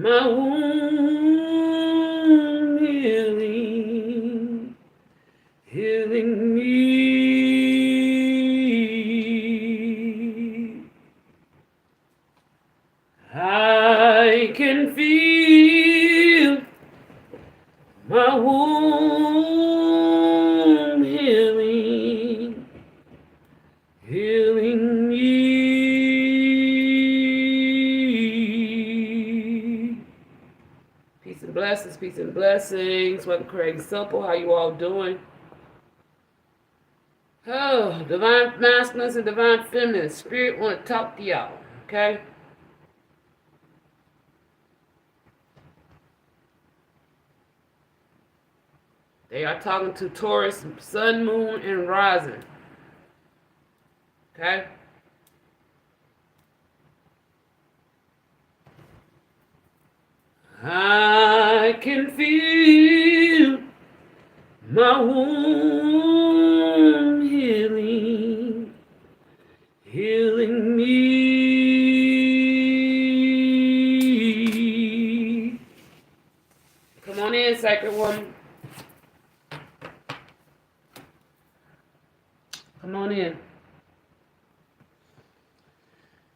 my wound healing, healing me. I can feel my wound healing, healing me. Peace and blessings, peace and blessings. Welcome, Craig Simple. How you all doing? Oh, divine masculines and divine feminines. Spirit want to talk to y'all, okay? They are talking to Taurus, sun, moon, and rising. Okay? I can feel my wound healing, healing me. Come on in, sacred woman. Come on in.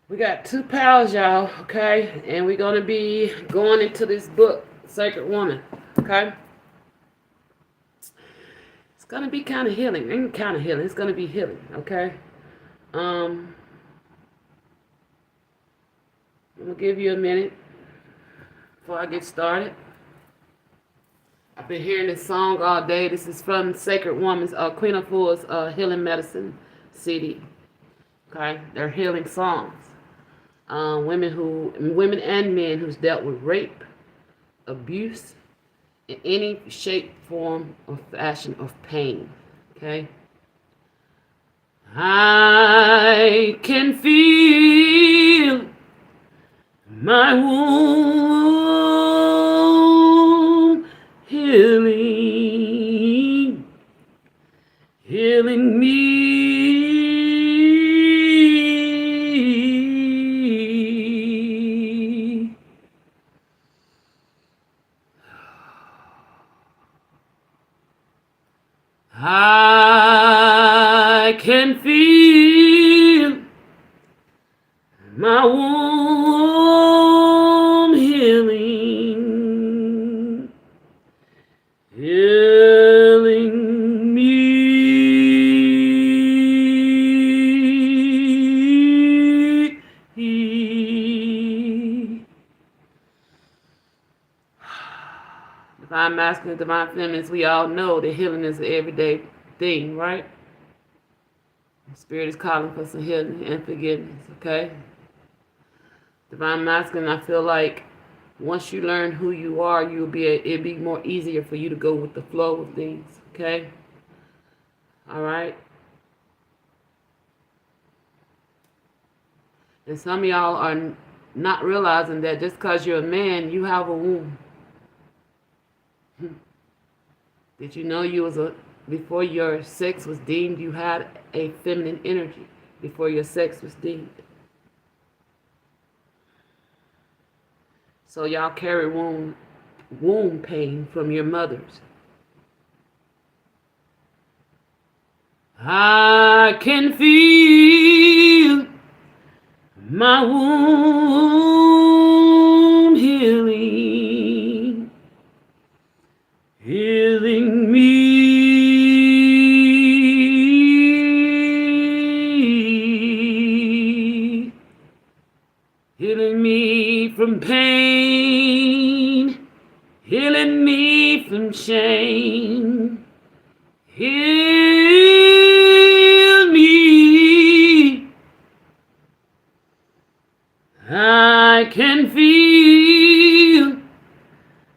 We got 2 piles, y'all, okay? And we're going to be going into this book, Sacred Woman, okay? It's going to be kind of healing. Ain't kind of healing. It's going to be healing, okay? I'm going to give you a minute before I get started. I've been hearing this song all day. This is from Sacred Woman's, Queen of Fools Healing Medicine CD, okay? They're healing songs. Women and men who's dealt with rape, abuse, in any shape, form, or fashion of pain. Okay? I can feel my wound healing, healing me. I can feel my womb healing, healing me. Divine masculine, divine feminines, we all know that healing is an everyday thing, right? Spirit is calling for some healing and forgiveness, okay? Divine masculine, I feel like once you learn who you are, it'll be more easier for you to go with the flow of things, okay? All right? And some of y'all are not realizing that just because you're a man, you have a womb. Did you know before your sex was deemed, you had a feminine energy before your sex was deemed? So y'all carry womb pain from your mothers. I can feel my womb healing, healing me. Healing me from pain, healing me from shame. Heal me. I can feel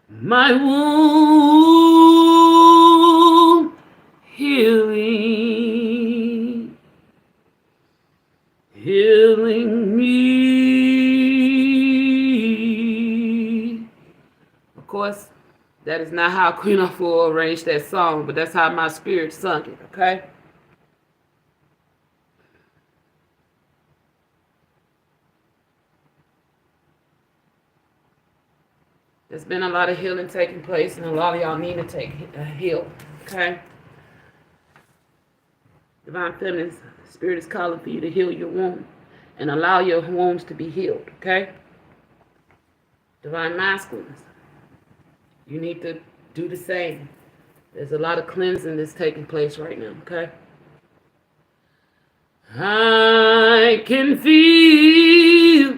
my womb healing, healing me. Of course, that is not how Queen of Fool arranged that song, but that's how my spirit sung it, okay? There's been a lot of healing taking place, and a lot of y'all need to take a heal. Okay? Divine Feminine Spirit is calling for you to heal your wound and allow your wounds to be healed. Okay? Divine Masculines, you need to do the same. There's a lot of cleansing that's taking place right now. Okay? I can feel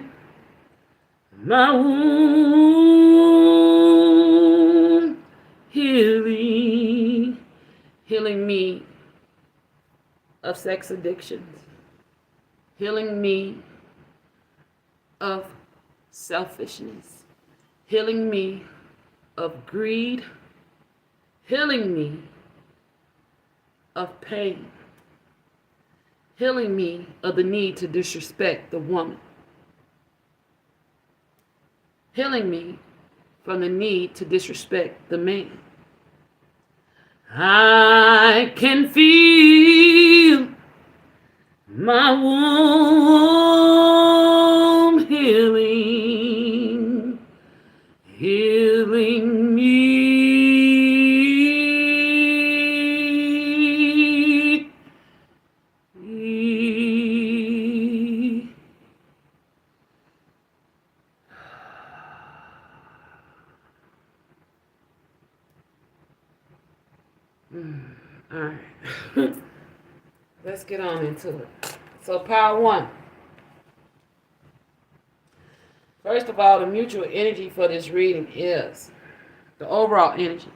my wound healing me of sex addictions, healing me of selfishness, healing me of greed, healing me of pain, healing me of the need to disrespect the woman, healing me from the need to disrespect the man. I can feel my womb healing me. All right. Let's get on into it. So, power one. First of all, the mutual energy for this reading is the overall energy,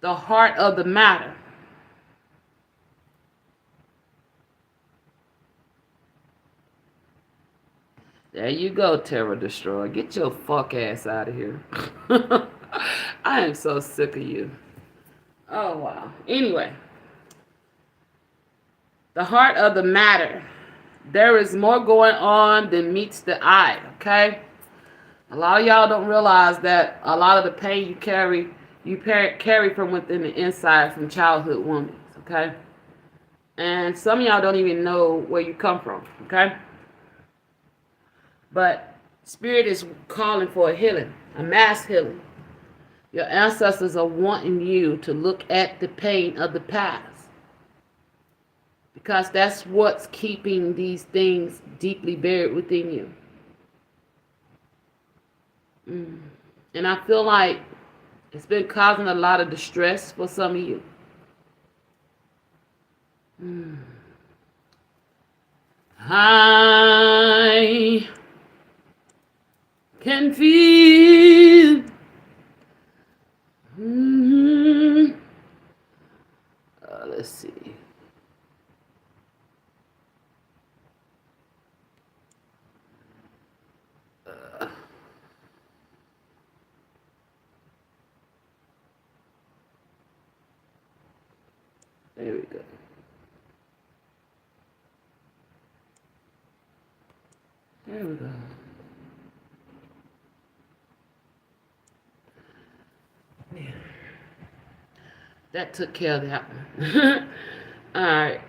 the heart of the matter. There you go, Terror Destroyer. Get your fuck ass out of here. I am so sick of you. Oh, wow. Anyway, the heart of the matter. There is more going on than meets the eye, okay? A lot of y'all don't realize that a lot of the pain you carry from within the inside from childhood wounds, okay? And some of y'all don't even know where you come from, okay? But Spirit is calling for a healing, a mass healing. Your ancestors are wanting you to look at the pain of the past, because that's what's keeping these things deeply buried within you. And I feel like it's been causing a lot of distress for some of you. I can feel let's see. There we go. There we go. Yeah. That took care of that one. Alright.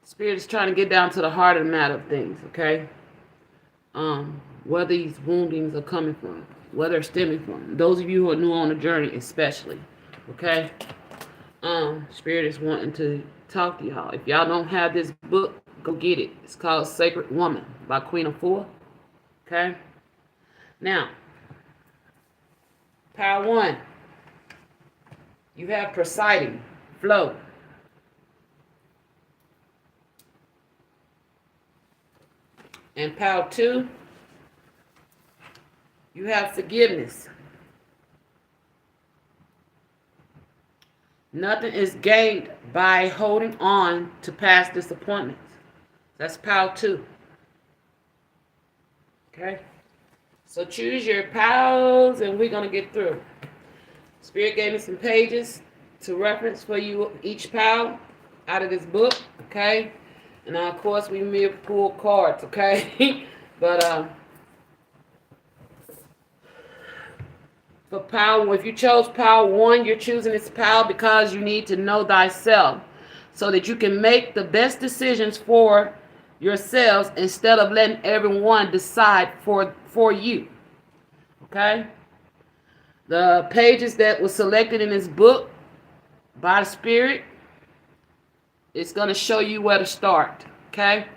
Spirit is trying to get down to the heart of the matter of things, okay? Where these woundings are coming from, where they're stemming from. Those of you who are new on the journey especially, okay? Spirit is wanting to talk to y'all. If y'all don't have this book, go get it. It's called Sacred Woman by Queen of Four. Okay? Now, power one. You have presiding, flow. And power two, you have forgiveness. Nothing is gained by holding on to past disappointments. That's power two. Okay? So choose your pals and we're going to get through. Spirit gave me some pages to reference for you, each pal out of this book. Okay? And now, of course, we may pull cards. Okay? But, for power, if you chose power one, you're choosing this power because you need to know thyself so that you can make the best decisions for yourselves instead of letting everyone decide for you. Okay? The pages that were selected in this book by the Spirit, it's going to show you where to start. Okay?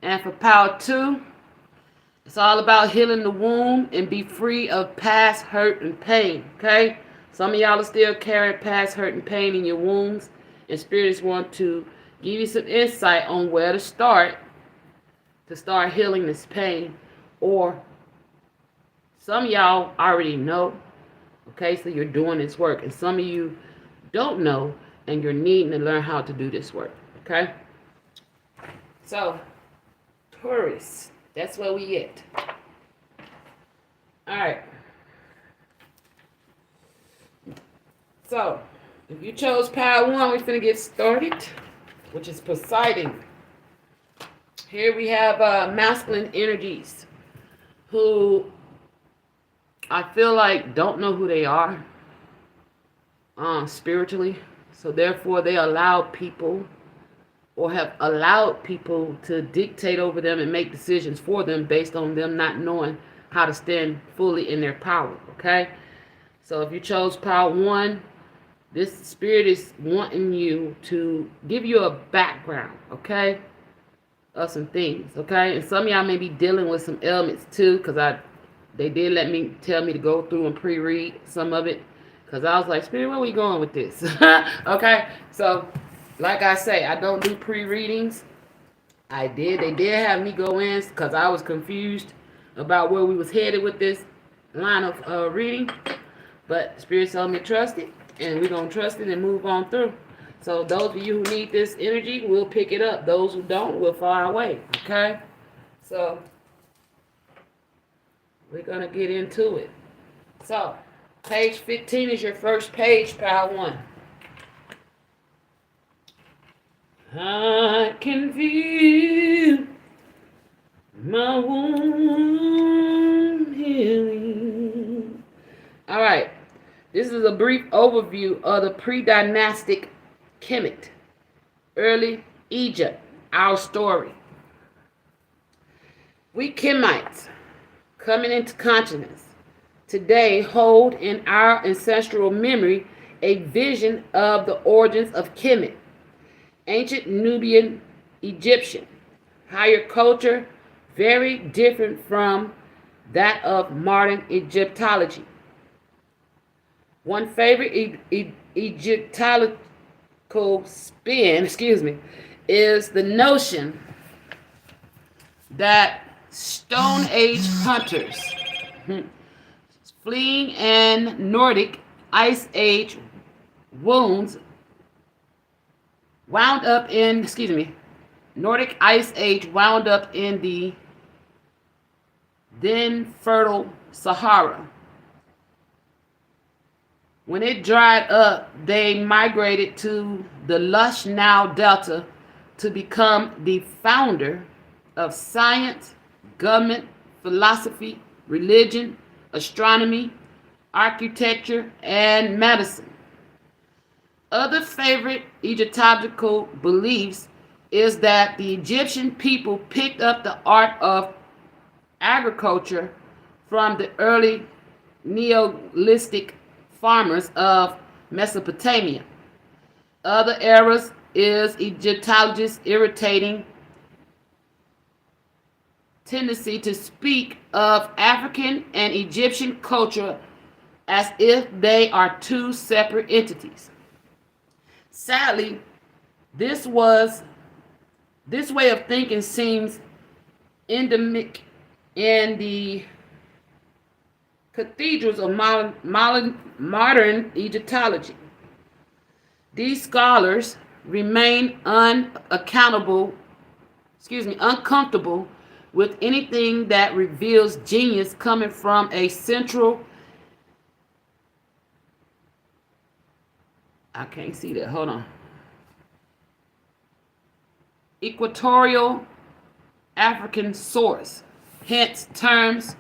And for Power 2, it's all about healing the wound and be free of past hurt and pain. Okay? Some of y'all are still carrying past hurt and pain in your wounds. And spirits want to give you some insight on where to start healing this pain. Or some of y'all already know. Okay, so you're doing this work. And some of you don't know and you're needing to learn how to do this work. Okay? So, Taurus, that's where we at. Alright. So, if you chose Power 1, we're finna get started, which is Poseidon. Here we have masculine energies who I feel like don't know who they are spiritually. So therefore they allow people or have allowed people to dictate over them and make decisions for them based on them not knowing how to stand fully in their power. Okay? So if you chose Power 1, this spirit is wanting you to give you a background, okay, of some things, okay? And some of y'all may be dealing with some ailments too, because they did tell me to go through and pre-read some of it, because I was like, Spirit, where are we going with this? Okay, so like I say, I don't do pre-readings. They did have me go in because I was confused about where we was headed with this line of reading, but Spirit told me trust it. And we're going to trust it and move on through. So those of you who need this energy, we'll pick it up. Those who don't, we'll fall away. Okay? So we're going to get into it. So page 15 is your first page, Power 1. I can feel my wound healing. All right. This is a brief overview of the pre-dynastic Kemet, early Egypt, our story. We Kemites, coming into consciousness, today hold in our ancestral memory a vision of the origins of Kemet, ancient Nubian Egyptian, higher culture, very different from that of modern Egyptology. One favorite Egyptological spin, is the notion that Stone Age hunters fleeing and Nordic Ice Age wounds wound up in Nordic Ice Age wound up in the then fertile Sahara. When it dried up, they migrated to the lush Nile Delta to become the founder of science, government, philosophy, religion, astronomy, architecture, and medicine. Other favorite Egyptological beliefs is that the Egyptian people picked up the art of agriculture from the early Neolithic farmers of Mesopotamia. Other eras is Egyptologists' irritating tendency to speak of African and Egyptian culture as if they are two separate entities. Sadly, this way of thinking seems endemic in the cathedrals of modern Egyptology. These scholars remain uncomfortable with anything that reveals genius coming from a central, I can't see that, hold on, equatorial African source. Hence, terms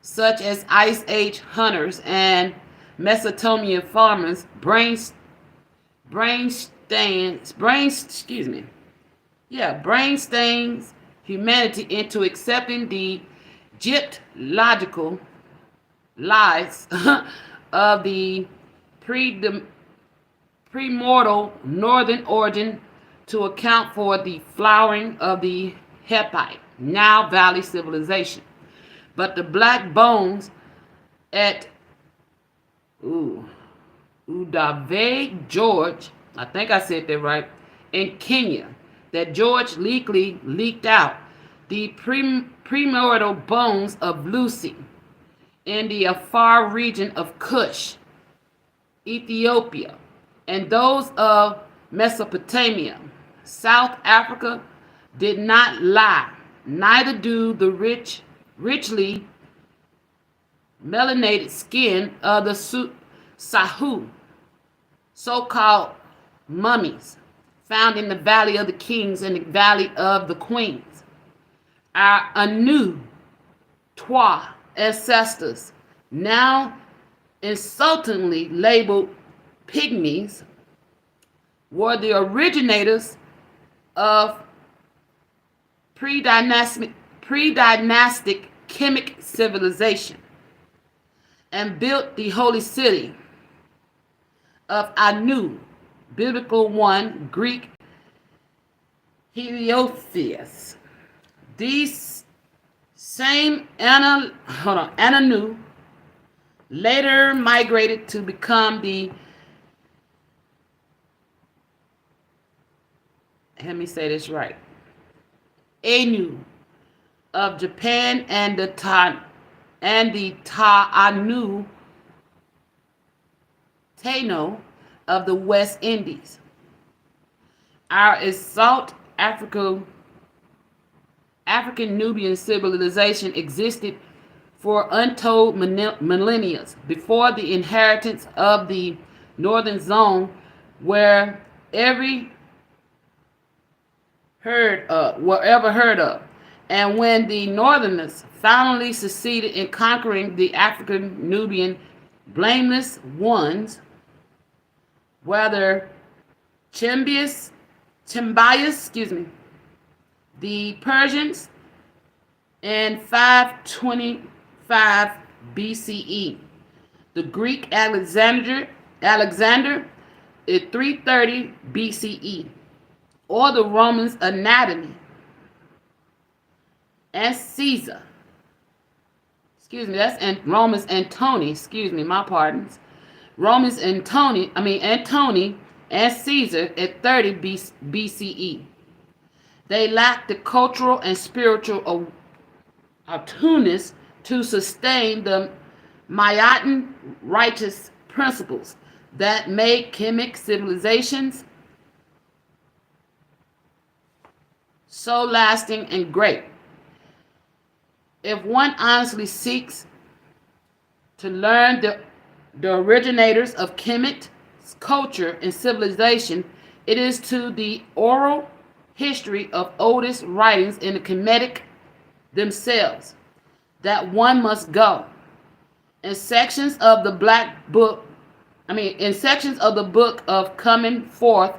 such as Ice Age hunters and Mesopotamian farmers brain stains humanity into accepting the Egyptological lies of the premortal northern origin to account for the flowering of the Hittite, now Valley civilization. But the black bones at Udave George, I think I said that right, in Kenya, that George Leakley leaked out the primordial bones of Lucy in the Afar region of Kush, Ethiopia, and those of Mesopotamia, South Africa, did not lie. Neither do the richly melanated skin of the Sahu, so-called mummies, found in the Valley of the Kings and the Valley of the Queens. Our Anu Twa ancestors, now insultingly labeled pygmies, were the originators of pre-dynastic Kemet civilization and built the holy city of Anu, biblical one, Greek Heliotheus. These same Anu later migrated to become the, let me say this right, Anu of Japan and the Ta'anu Tano of the West Indies. Our assault African Nubian civilization existed for untold millennia before the inheritance of the northern zone, were ever heard of. And when the northerners finally succeeded in conquering the African Nubian blameless ones, whether Chimbias, the Persians in 525 BCE, the Greek Alexander in 330 BCE, or the Romans Anatomy and Caesar. Romans Antony, my pardons. Romans Antony and Caesar at 30 BCE. They lacked the cultural and spiritual attunement to sustain the Mayan righteous principles that made Kemet civilizations so lasting and great. If one honestly seeks to learn the originators of Kemet's culture and civilization, it is to the oral history of oldest writings in the Kemetic themselves that one must go. In sections of the book of Coming Forth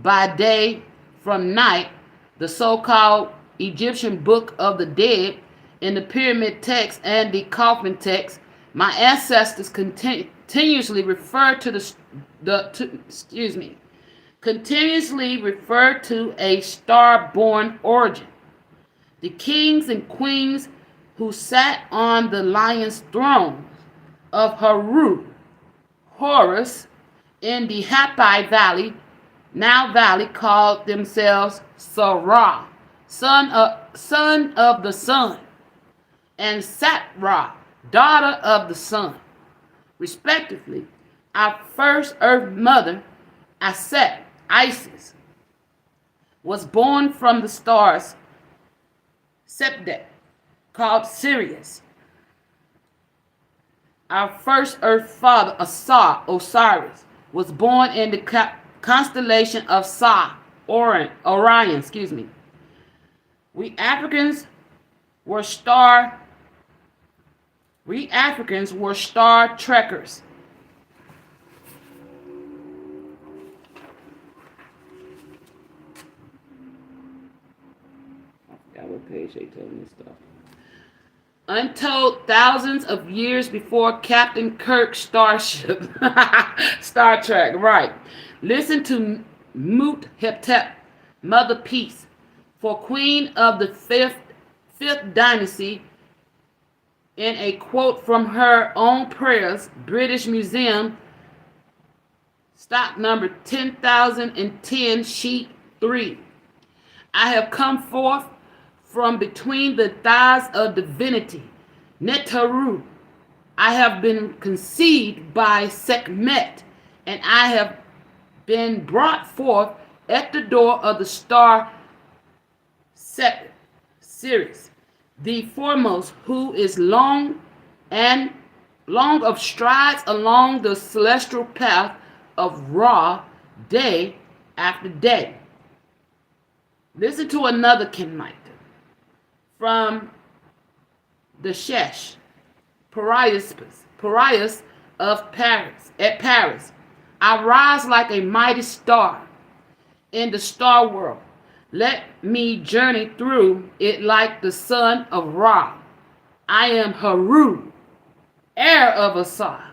by Day from Night, the so-called Egyptian Book of the Dead, in the pyramid text and the coffin text, my ancestors continuously refer to a star-born origin. The kings and queens who sat on the lion's throne of Horus, in the Hittite Valley, now valley, called themselves Sarah, son of the sun, and Satra, daughter of the sun, respectively. Our first earth mother, Isis, was born from the stars Septet, called Sirius. Our first earth father, Osiris, was born in the constellation of Orion. We Africans were star trekkers. page they telling me stuff. Untold thousands of years before Captain Kirk's starship. Star Trek, right. Listen to Mut Heptep, Mother Peace, for Queen of the fifth Dynasty, in a quote from her own prayers, British Museum, stock number 10,010, sheet 3. I have come forth from between the thighs of divinity, Netaru. I have been conceived by Sekhmet, and I have been brought forth at the door of the star Sirius, the foremost, who is long of strides along the celestial path of Ra, day after day. Listen to another Kenite from the Shesh, Parias of Paris, at Paris. I rise like a mighty star in the star world. Let me journey through it like the son of Ra. I am Haru, heir of Asar.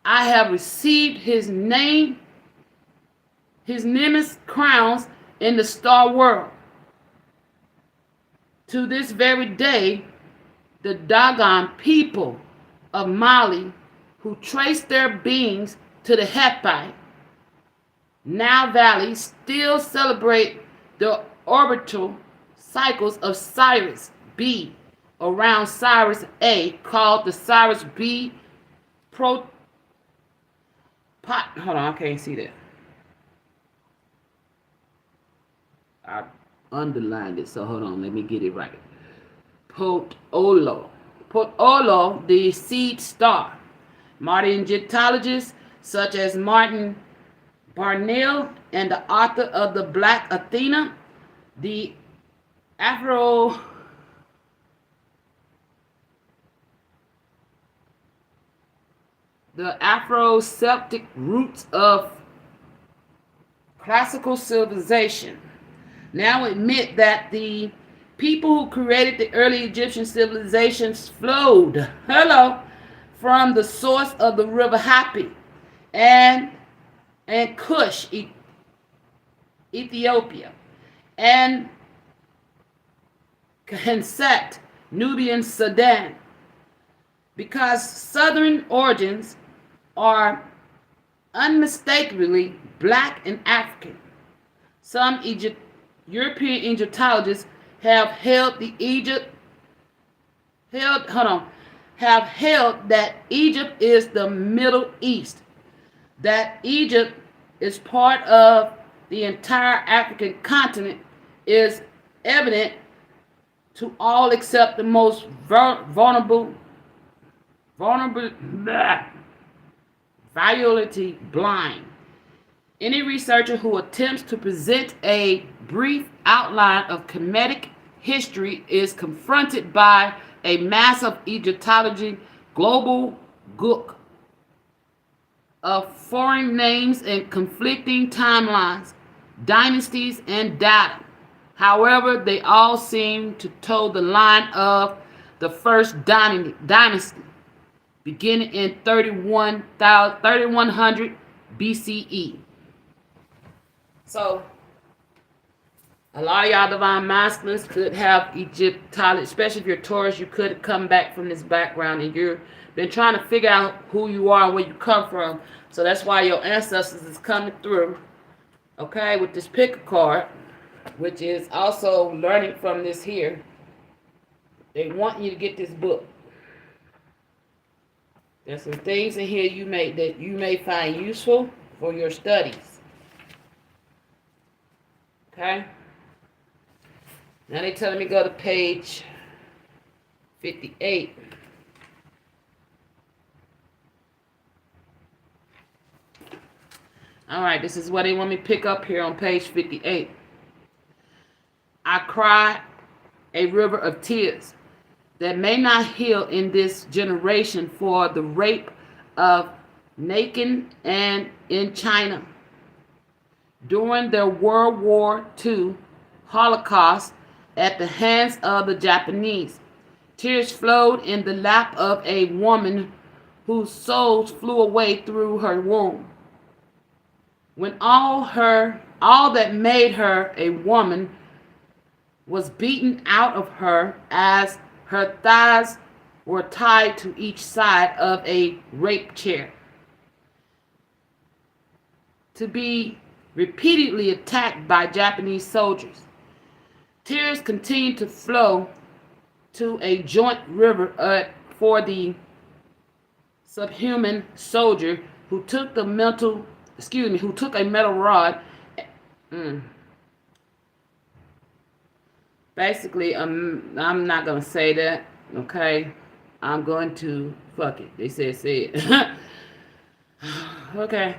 I have received his name, his Nimbus crowns in the star world. To this very day, the Dogon people of Mali, who trace their beings to the Hepi, Nile Valley, still celebrate the orbital cycles of Sirius B around Sirius A, called the Sirius B hold on, I can't see that. I underlined it, so hold on, let me get it right. Potolo, the seed star. Modern Egyptologists such as Martin Barnell and the author of The Black Athena, the Afro-Celtic roots of classical civilization, now admit that the people who created the early Egyptian civilizations flowed, from the source of the river Hapi and Kush, Ethiopia, and Khansat, Nubian Sudan, because southern origins are unmistakably black and African. Some European Egyptologists have held that Egypt is the Middle East, that Egypt is part of the entire African continent is evident to all except the most violently blind. Any researcher who attempts to present a brief outline of Kemetic history is confronted by a mass of Egyptology global gook of foreign names and conflicting timelines, dynasties, and data. However, they all seem to toe the line of the first dynasty, beginning in 3100 BCE. So, a lot of y'all divine masculines could have Egyptology, especially if you're Taurus. You could come back from this background and you've been trying to figure out who you are and where you come from. So that's why your ancestors is coming through, okay, with this pick a card, which is also learning from this here. They want you to get this book. There's some things in here that you may find useful for your studies. Okay? Now they're telling me go to page 58. All right, this is what they want me to pick up here on page 58. I cry a river of tears that may not heal in this generation for the rape of Nakan and in China. During the World War II Holocaust at the hands of the Japanese. Tears flowed in the lap of a woman whose souls flew away through her womb. When all that made her a woman was beaten out of her as her thighs were tied to each side of a rape chair, to be repeatedly attacked by Japanese soldiers. Tears continued to flow to a joint river for the subhuman soldier who took a metal rod. Basically, I'm not gonna say that. Okay, I'm going to fuck it. They said say it. Okay.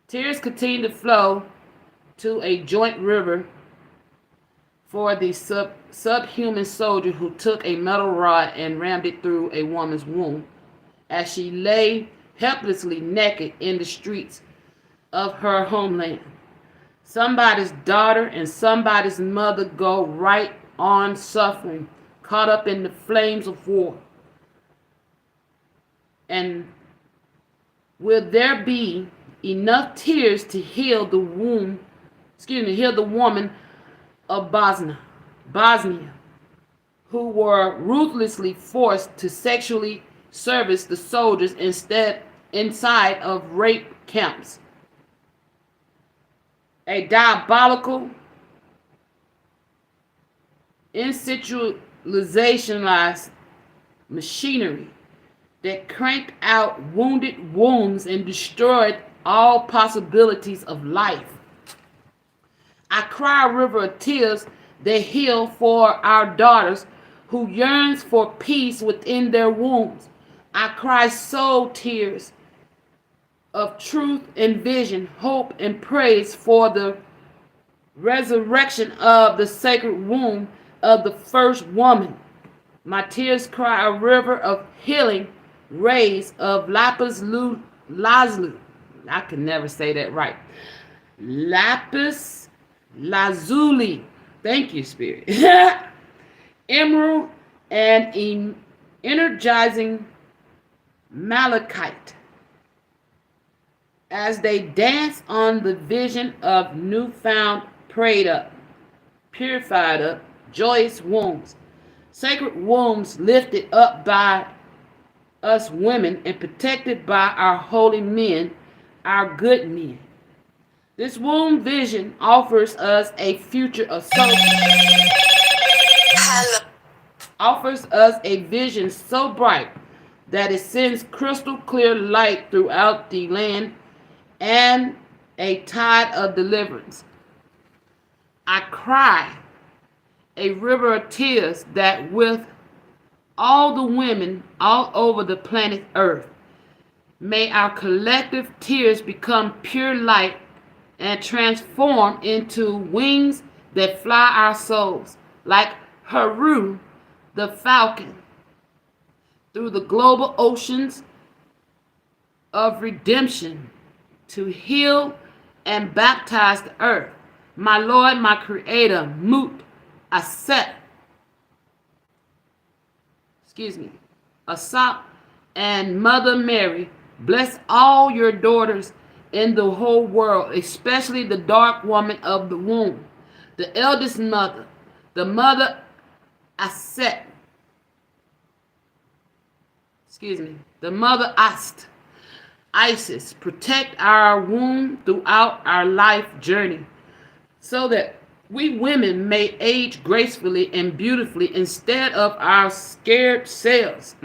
Tears continue to flow to a joint river for the subhuman soldier who took a metal rod and rammed it through a woman's womb as she lay helplessly naked in the streets of her homeland. Somebody's daughter and somebody's mother go right on suffering, caught up in the flames of war. And will there be enough tears to heal the woman of Bosnia, who were ruthlessly forced to sexually service the soldiers inside of rape camps? A diabolical institutionalized machinery that cranked out wounded wombs and destroyed all possibilities of life. I cry a river of tears that heal for our daughters who yearns for peace within their wombs. I cry soul tears of truth and vision, hope and praise for the resurrection of the sacred womb of the first woman. My tears cry a river of healing rays of lapis lazuli. I can never say that right. Lapis lazuli. Thank you, Spirit. Emerald and energizing malachite, as they dance on the vision of newfound, prayed up, purified up, joyous wombs. Sacred wombs lifted up by us women and protected by our holy men, our good men. This womb vision offers us a future of vision so bright that it sends crystal clear light throughout the land and a tide of deliverance. I cry a river of tears that with all the women all over the planet Earth, may our collective tears become pure light and transform into wings that fly our souls, like Haru the falcon, through the global oceans of redemption to heal and baptize the earth. My Lord, my Creator, Mut Aset, Asap, and Mother Mary, bless all your daughters in the whole world, especially the dark woman of the womb, the eldest mother, the mother Aset, the mother Ast, Isis. Protect our womb throughout our life journey, so that we women may age gracefully and beautifully instead of our scared selves.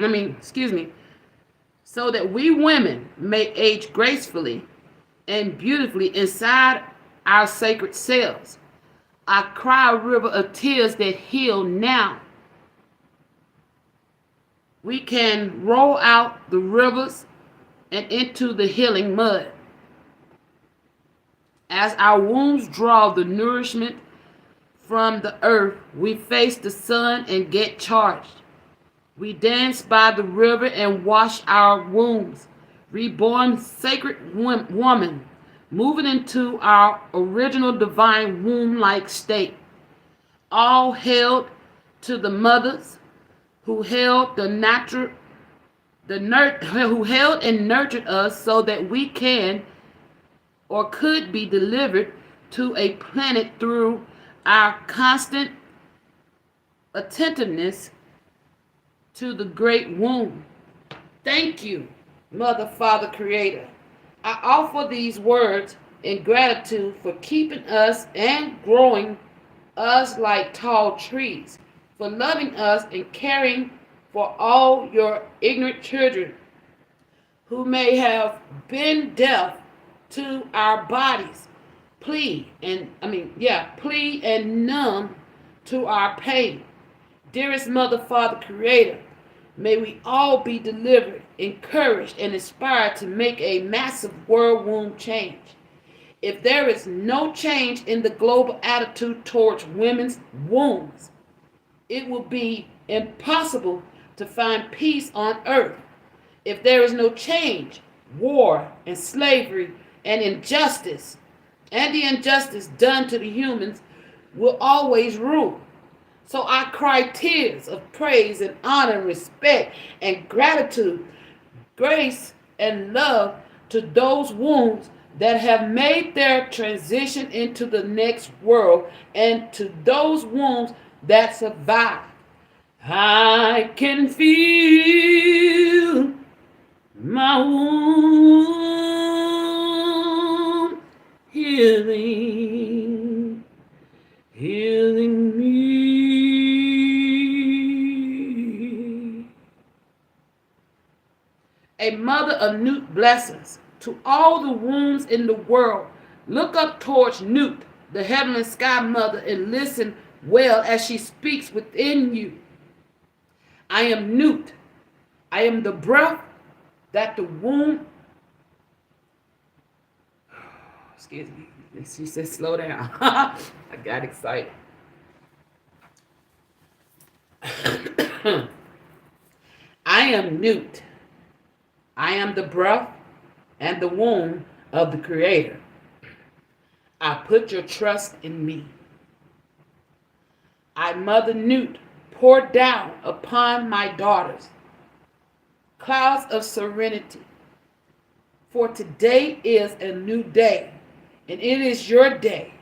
So that we women may age gracefully and beautifully inside our sacred selves. I cry a river of tears that heal now. We can roll out the rivers and into the healing mud. As our wombs draw the nourishment from the earth, we face the sun and get charged. We dance by the river and wash our wombs. Reborn sacred woman, moving into our original divine womb-like state, all held to the mothers who held who held and nurtured us so that we can or could be delivered to a planet through our constant attentiveness to the great womb. Thank you, Mother, Father, Creator. I offer these words in gratitude for keeping us and growing us like tall trees, for loving us and caring for all your ignorant children who may have been deaf to our bodies, plea and numb to our pain. Dearest Mother, Father, Creator, may we all be delivered, encouraged, and inspired to make a massive world womb change. If there is no change in the global attitude towards women's wombs, it will be impossible to find peace on earth. If there is no change, war and slavery and injustice, and the injustice done to the humans will always rule. So I cry tears of praise and honor, respect and gratitude, grace and love to those wombs that have made their transition into the next world, and to those wombs that survive. I can feel my womb healing me. A mother of Newt blessings to all the wombs in the world. Look up towards Newt, the heavenly sky mother, and listen well as she speaks within you. I am Newt. I am the breath that the womb. Excuse me. She said, slow down. I got excited. I am Newt. I am the breath and the womb of the Creator. I put your trust in me. I, Mother Newt, pour down upon my daughters clouds of serenity. For today is a new day, and it is your day.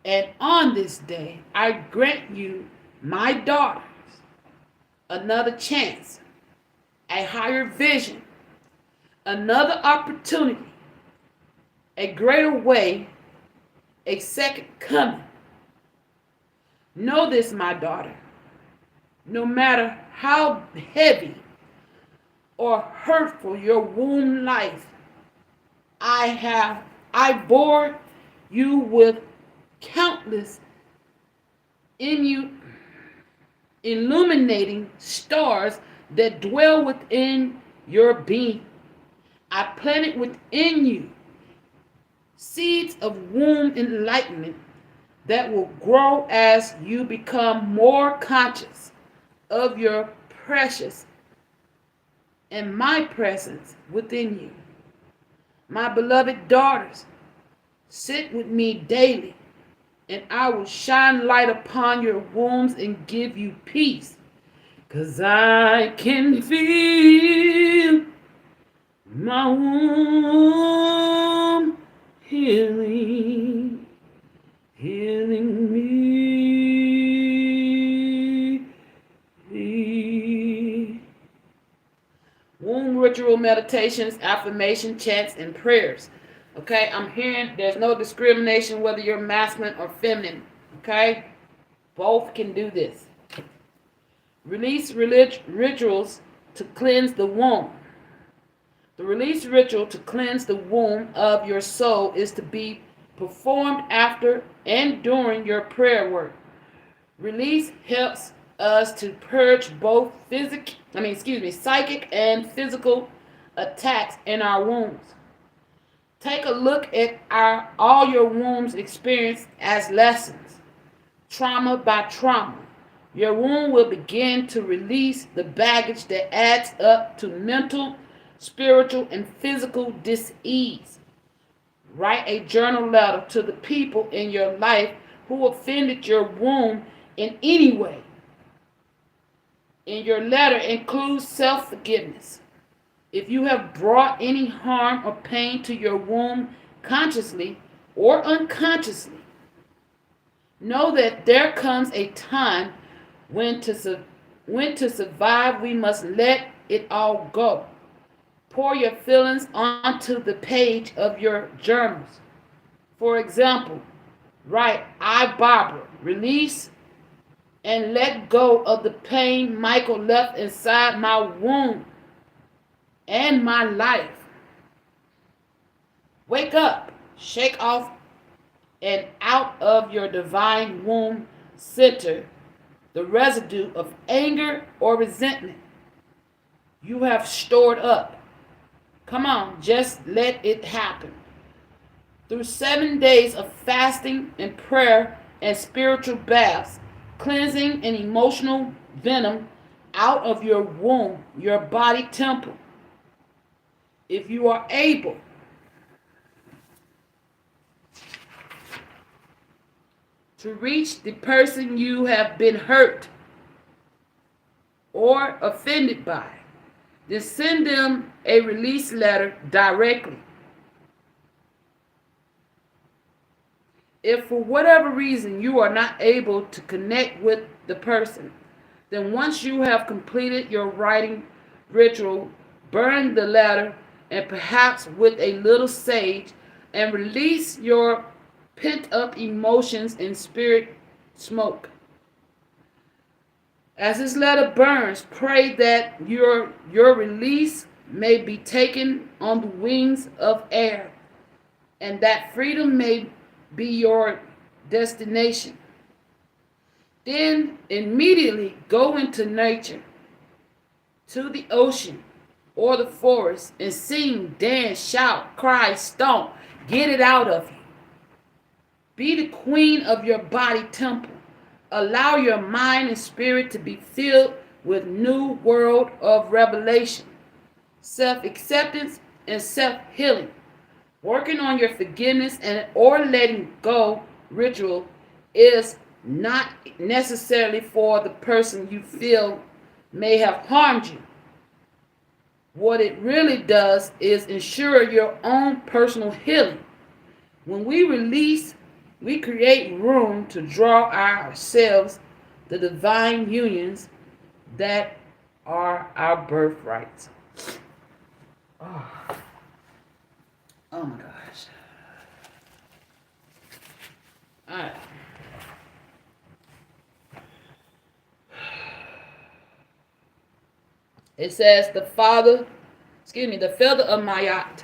And on this day, I grant you, my daughters, another chance, a higher vision, another opportunity, a greater way, a second coming. Know this, my daughter. No matter how heavy or hurtful your womb life, I bore you with countless illuminating stars that dwell within your being. I planted within you seeds of womb enlightenment that will grow as you become more conscious of your precious and my presence within you. My beloved daughters, sit with me daily, and I will shine light upon your wombs and give you peace, 'cause I can feel my womb healing me. Womb ritual meditations, affirmation chants, and prayers. Okay, I'm hearing there's no discrimination whether you're masculine or feminine. Okay, both can do this. Release rituals to cleanse the womb. The release ritual to cleanse the womb of your soul is to be performed after and during your prayer work. Release helps us to purge both psychic and physical attacks in our wombs. Take a look at all your wombs experience as lessons, trauma by trauma. Your womb will begin to release the baggage that adds up to mental, spiritual, and physical dis-ease. Write a journal letter to the people in your life who offended your womb in any way. In your letter, include self-forgiveness. If you have brought any harm or pain to your womb consciously or unconsciously, know that there comes a time when to survive we must let it all go. Pour your feelings onto the page of your journals. For example, write, I, Barbara, release and let go of the pain Michael left inside my womb and my life. Wake up, shake off and out of your divine womb center the residue of anger or resentment you have stored up. Come on, just let it happen. Through 7 days of fasting and prayer and spiritual baths, cleansing and emotional venom out of your womb, your body temple. If you are able, to reach the person you have been hurt or offended by, then send them a release letter directly. If for whatever reason you are not able to connect with the person, then once you have completed your writing ritual, burn the letter and perhaps with a little sage and release your pent up emotions in spirit smoke. As this letter burns, pray that your release may be taken on the wings of air and that freedom may be your destination. Then immediately go into nature, to the ocean or the forest, and sing, dance, shout, cry, stomp. Get it out of you. Be the queen of your body temple. Allow your mind and spirit to be filled with new world of revelation, self-acceptance, and self-healing. Working on your forgiveness and or letting go ritual is not necessarily for the person you feel may have harmed you. What it really does is ensure your own personal healing. When we release, we create room to draw ourselves the divine unions that are our birthrights. Oh, oh my gosh. All right. It says the feather of Mayat.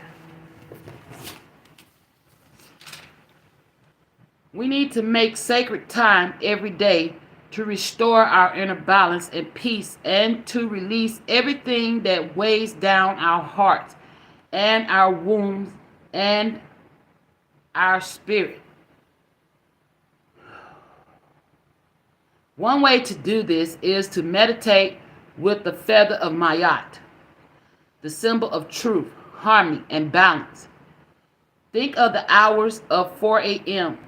We need to make sacred time every day to restore our inner balance and peace and to release everything that weighs down our hearts and our wombs and our spirit. One way to do this is to meditate with the feather of Mayat, the symbol of truth, harmony, and balance. Think of the hours of 4 a.m.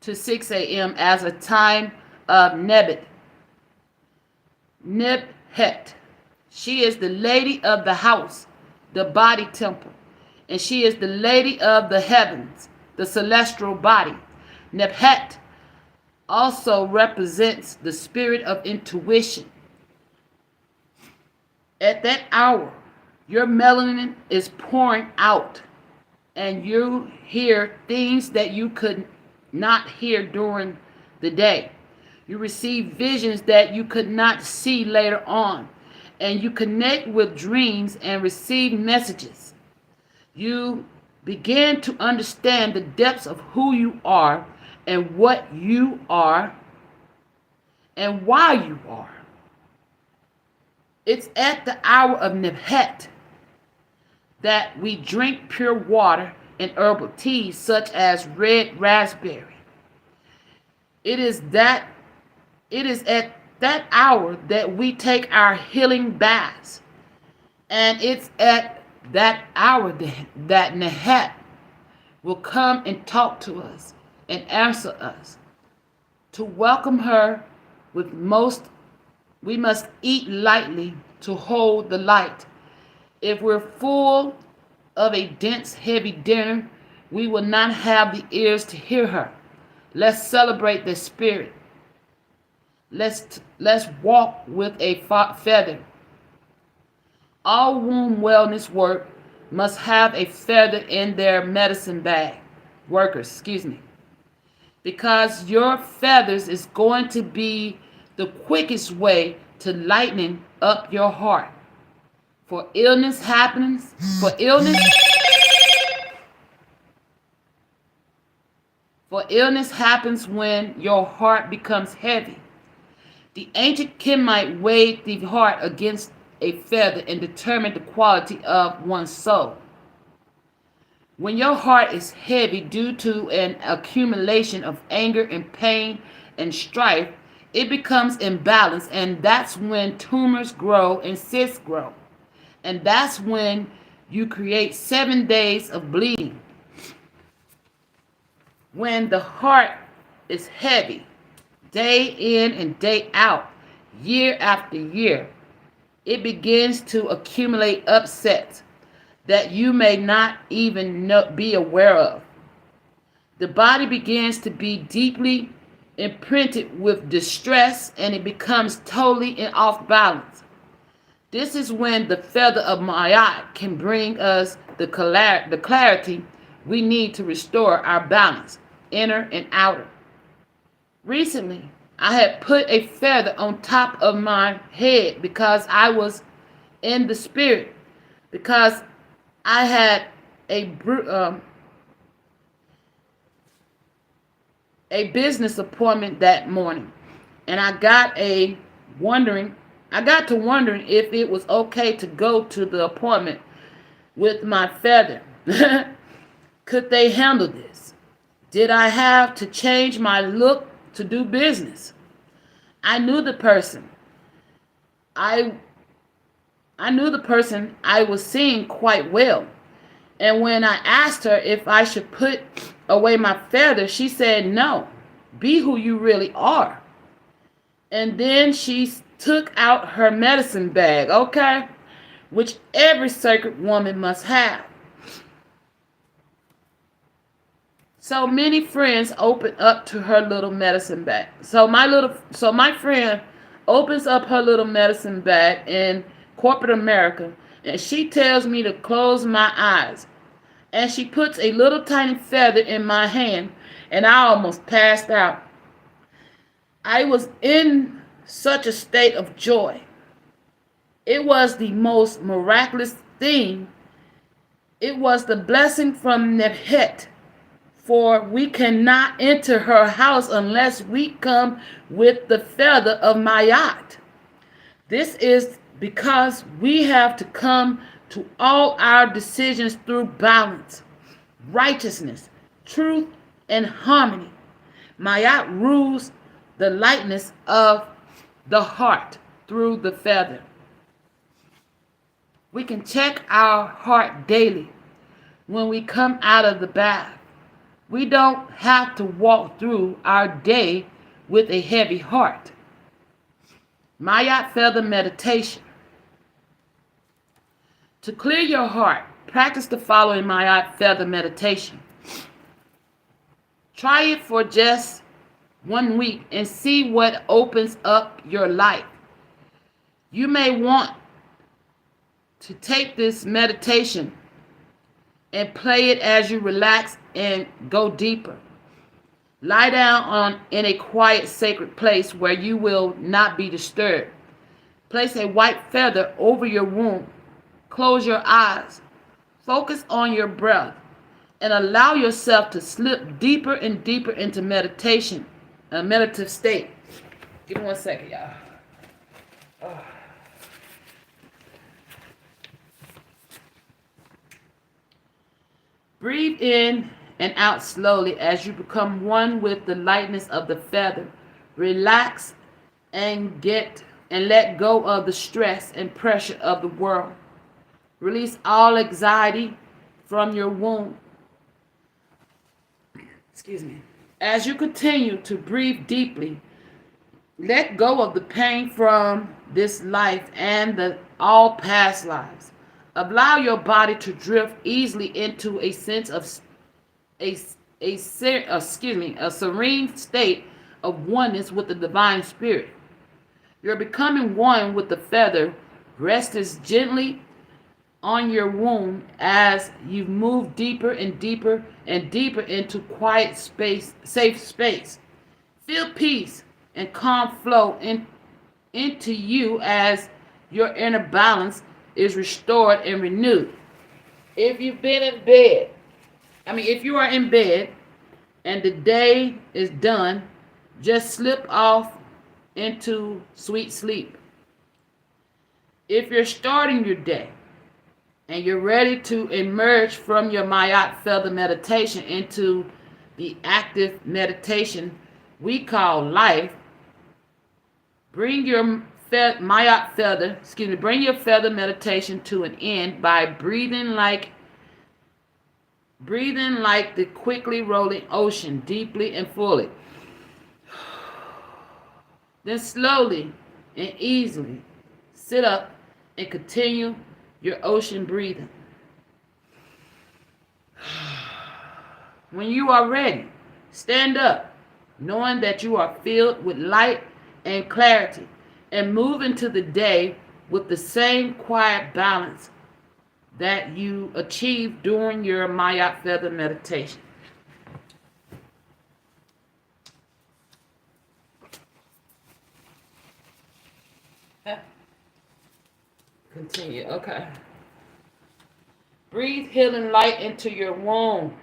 to 6 a.m. as a time of Nebet. Nebhet. She is the lady of the house, the body temple, and she is the lady of the heavens, the celestial body. Nebhet also represents the spirit of intuition. At that hour, your melanin is pouring out, and you hear things that you could not hear during the day. You receive visions that you could not see later on, and you connect with dreams and receive messages. You begin to understand the depths of who you are and what you are and why you are. It's at the hour of Nebhet that we drink pure water and herbal teas such as red raspberry. It is at that hour that we take our healing baths. And it's at that hour that Nehet will come and talk to us and answer us. To welcome her with most, we must eat lightly to hold the light. If we're full of a dense, heavy dinner, we will not have the ears to hear her. Let's celebrate the spirit. Let's walk with a feather. All womb wellness work must have a feather in their medicine bag. Workers, excuse me. Because your feathers is going to be the quickest way to lighten up your heart. For illness happens, for illness happens when your heart becomes heavy. The ancient Kemite weighed the heart against a feather and determined the quality of one's soul. When your heart is heavy due to an accumulation of anger and pain and strife, it becomes imbalanced, and that's when tumors grow and cysts grow. And that's when you create 7 days of bleeding. When the heart is heavy, day in and day out, year after year, it begins to accumulate upsets that you may not even be aware of. The body begins to be deeply imprinted with distress, and it becomes totally off balance. This is when the feather of Ma'at can bring us the clarity we need to restore our balance, inner and outer. Recently, I had put a feather on top of my head because I was in the spirit, because I had a business appointment that morning, and I got to wondering if it was okay to go to the appointment with my feather. Could they handle this? Did I have to change my look to do business? I knew the person. I knew the person I was seeing quite well. And when I asked her if I should put away my feather, she said, no, be who you really are. And then she took out her medicine bag, okay, which every sacred woman must have. So many friends open up to her little medicine bag. So my friend opens up her little medicine bag in corporate America, and she tells me to close my eyes. And she puts a little tiny feather in my hand, and I almost passed out. I was in such a state of joy. It was the most miraculous thing. It was the blessing from Nebhet. For we cannot enter her house unless we come with the feather of Ma'at. This is because we have to come to all our decisions through balance, righteousness, truth, and harmony. Ma'at rules the lightness of the heart through the feather. We can check our heart daily when we come out of the bath. We don't have to walk through our day with a heavy heart. Ma'at feather meditation. To clear your heart, practice the following Ma'at feather meditation. Try it for just 1 week and see what opens up your life. You may want to take this meditation and play it as you relax and go deeper. Lie down in a quiet, sacred place where you will not be disturbed. Place a white feather over your womb. Close your eyes. Focus on your breath and allow yourself to slip deeper and deeper into meditation, a meditative state. Give me 1 second, y'all. Oh. Breathe in and out slowly as you become one with the lightness of the feather. Relax and let go of the stress and pressure of the world. Release all anxiety from your womb. excuse me. As you continue to breathe deeply, let go of the pain from this life and all past lives. Allow your body to drift easily into a sense of a, a serene state of oneness with the divine spirit. You're becoming one with the feather. Rest as gently on your womb as you move deeper and deeper and deeper into quiet space, safe space. Feel peace and calm flow into you as your inner balance is restored and renewed. If you've been in bed, if you are in bed and the day is done, just slip off into sweet sleep. If you're starting your day and you're ready to emerge from your Mayat feather meditation into the active meditation we call life, bring your bring your feather meditation to an end by breathing like the quickly rolling ocean, deeply and fully. Then slowly and easily sit up and continue your ocean breathing. When you are ready, stand up, knowing that you are filled with light and clarity, and move into the day with the same quiet balance that you achieved during your Mayat feather meditation. Continue. Okay. Breathe healing light into your womb.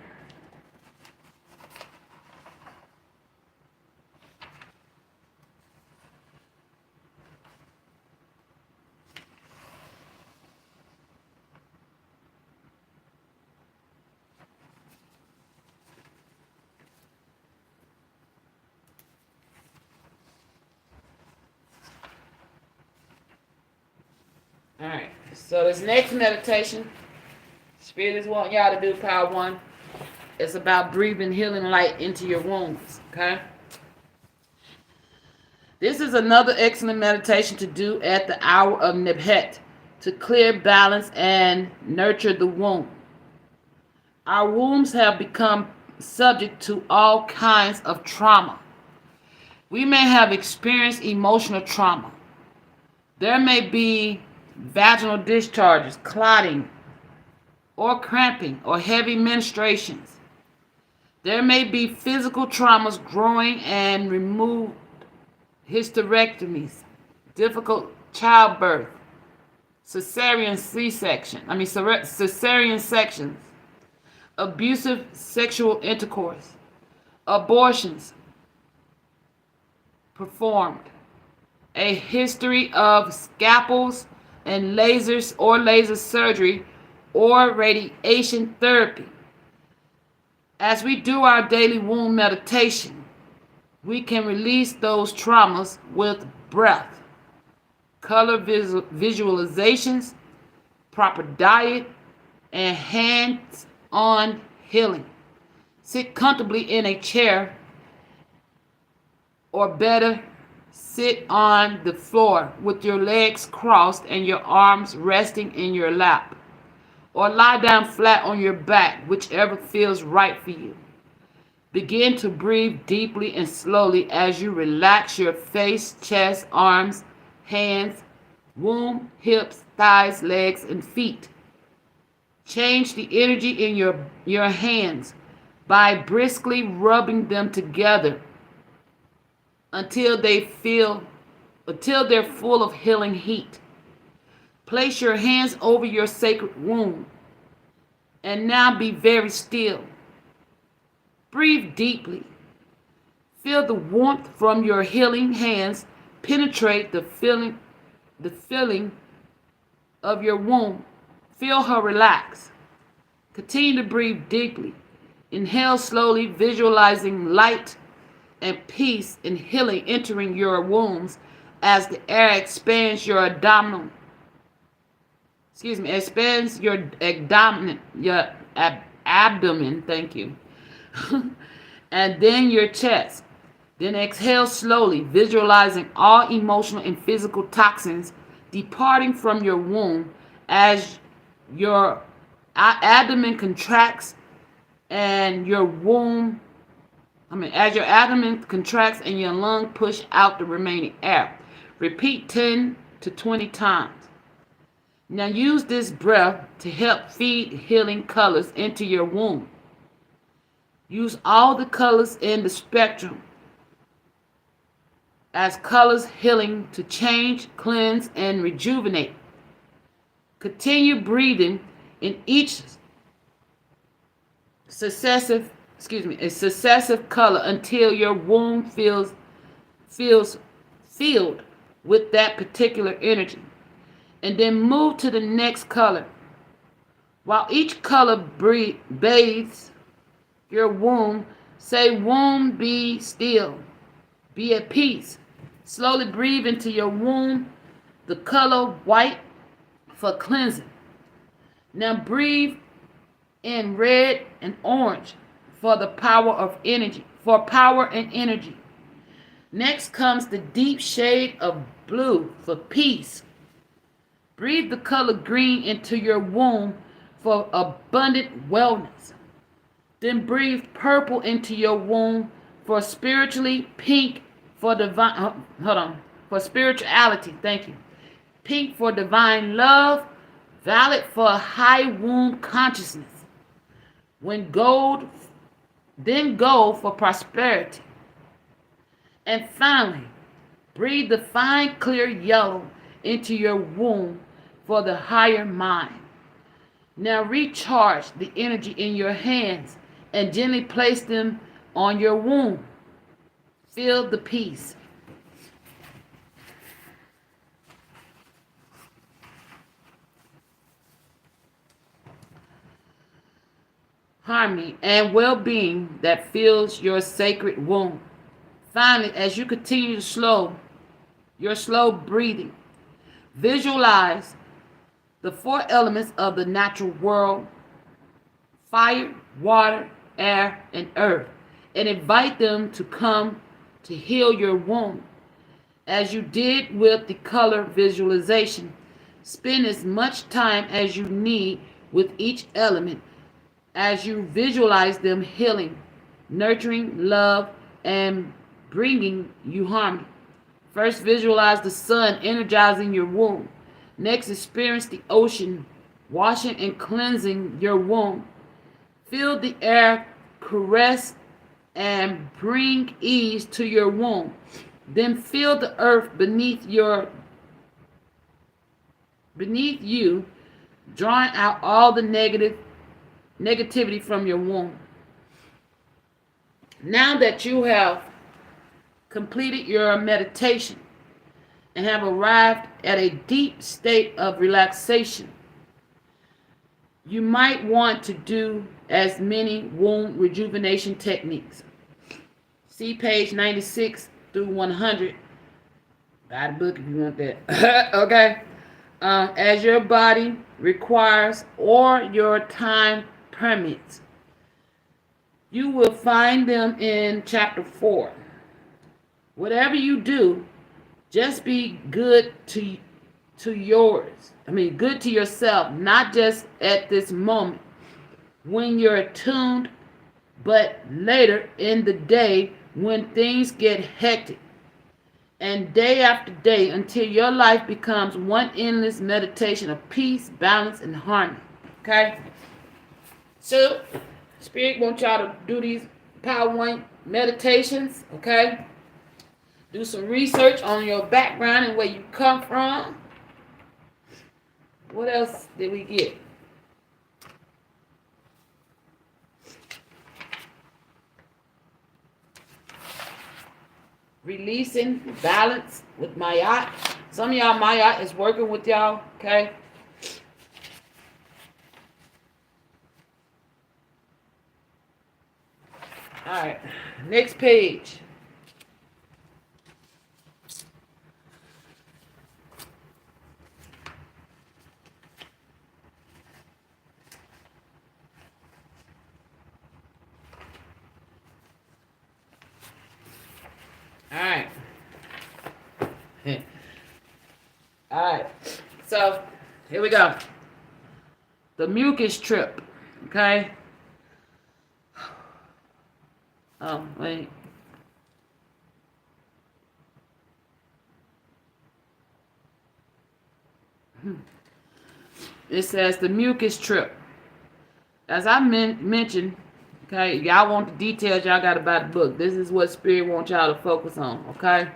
All right. So this next meditation, Spirit is wanting y'all to do power one. It's about breathing healing light into your wombs. Okay. This is another excellent meditation to do at the hour of Nibhet to clear, balance, and nurture the womb. Our wombs have become subject to all kinds of trauma. We may have experienced emotional trauma. There may be vaginal discharges, clotting, or cramping, or heavy menstruations. There may be physical traumas, growing and removed hysterectomies, difficult childbirth, cesarean sections, abusive sexual intercourse, abortions performed, a history of scalpels and lasers or laser surgery or radiation therapy. As we do our daily womb meditation, we can release those traumas with breath, color visualizations, proper diet, and hands-on healing. Sit comfortably in a chair, or better, sit on the floor with your legs crossed and your arms resting in your lap. Or lie down flat on your back, whichever feels right for you. Begin to breathe deeply and slowly as you relax your face, chest, arms, hands, womb, hips, thighs, legs, and feet. Change the energy in your hands by briskly rubbing them together until they're full of healing heat. Place your hands over your sacred womb and now be very still. Breathe deeply. Feel the warmth from your healing hands penetrate the filling of your womb. Feel her relax. Continue to breathe deeply. Inhale slowly, visualizing light and peace and healing entering your wombs as the air expands your abdomen. Expands your abdomen. Thank you. and then your chest. Then exhale slowly, visualizing all emotional and physical toxins departing from your womb as your abdomen contracts and your as your abdomen contracts and your lung push out the remaining air. Repeat 10 to 20 times. Now use this breath to help feed healing colors into your womb. Use all the colors in the spectrum as colors healing to change, cleanse, and rejuvenate. Continue breathing in each successive color until your womb feels filled with that particular energy. And then move to the next color. While each color bathes your womb, say, "Womb, be still, be at peace." Slowly breathe into your womb the color white for cleansing. Now breathe in red and orange for the power of energy, for power and energy. Next comes the deep shade of blue for peace. Breathe the color green into your womb for abundant wellness. Then breathe purple into your womb for spiritually, pink for divine, for spirituality, thank you. Pink for divine love, violet for high womb consciousness. Then gold for prosperity. And finally, breathe the fine clear yellow into your womb for the higher mind. Now recharge the energy in your hands and gently place them on your womb. Feel the peace. Harmony and well-being that fills your sacred womb. Finally, as you continue your slow breathing, visualize the four elements of the natural world: fire, water, air, and earth, and invite them to come to heal your womb. As you did with the color visualization, spend as much time as you need with each element as you visualize them healing, nurturing, love, and bringing you harmony. First, visualize the sun energizing your womb. Next, experience the ocean washing and cleansing your womb. Feel the air caress and bring ease to your womb. Then feel the earth beneath you, drawing out all the negativity from your womb. Now that you have completed your meditation and have arrived at a deep state of relaxation, you might want to do as many womb rejuvenation techniques. See page 96 through 100. Buy the book if you want that. Okay. As your body requires or your time permits. You will find them in chapter 4. Whatever you do, just be good to good to yourself, not just at this moment when you're attuned, but later in the day when things get hectic, and day after day until your life becomes one endless meditation of peace, balance, and harmony. Okay? So, Spirit wants y'all to do these Power One meditations. Okay? Do some research on your background and where you come from. What else did we get? Releasing balance with Mayat. Some of y'all, Mayat is working with y'all, okay? All right, next page. Alright. So, here we go. The mucus trip. Okay? Oh, wait. It says the mucus trip. As I mentioned, okay, y'all want the details, y'all got to buy the book. This is what Spirit wants y'all to focus on, okay?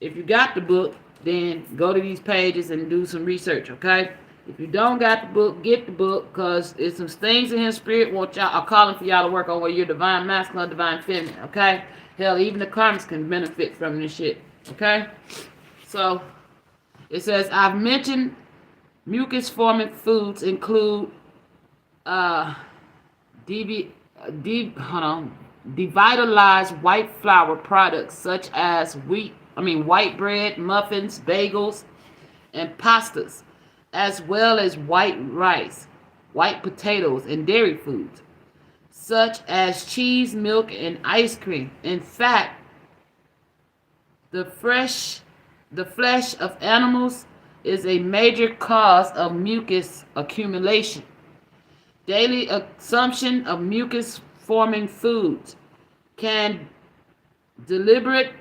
If you got the book, then go to these pages and do some research, okay? If you don't got the book, get the book, because it's some things in His Spirit want y'all are calling for y'all to work on, where you're divine masculine, divine feminine, okay? Hell, even the karmics can benefit from this shit, okay? So, it says, I've mentioned mucus-forming foods include devitalized white flour products such as white bread, muffins, bagels, and pastas, as well as white rice, white potatoes, and dairy foods, such as cheese, milk, and ice cream. In fact, the flesh of animals is a major cause of mucus accumulation. Daily consumption of mucus-forming foods can debilitate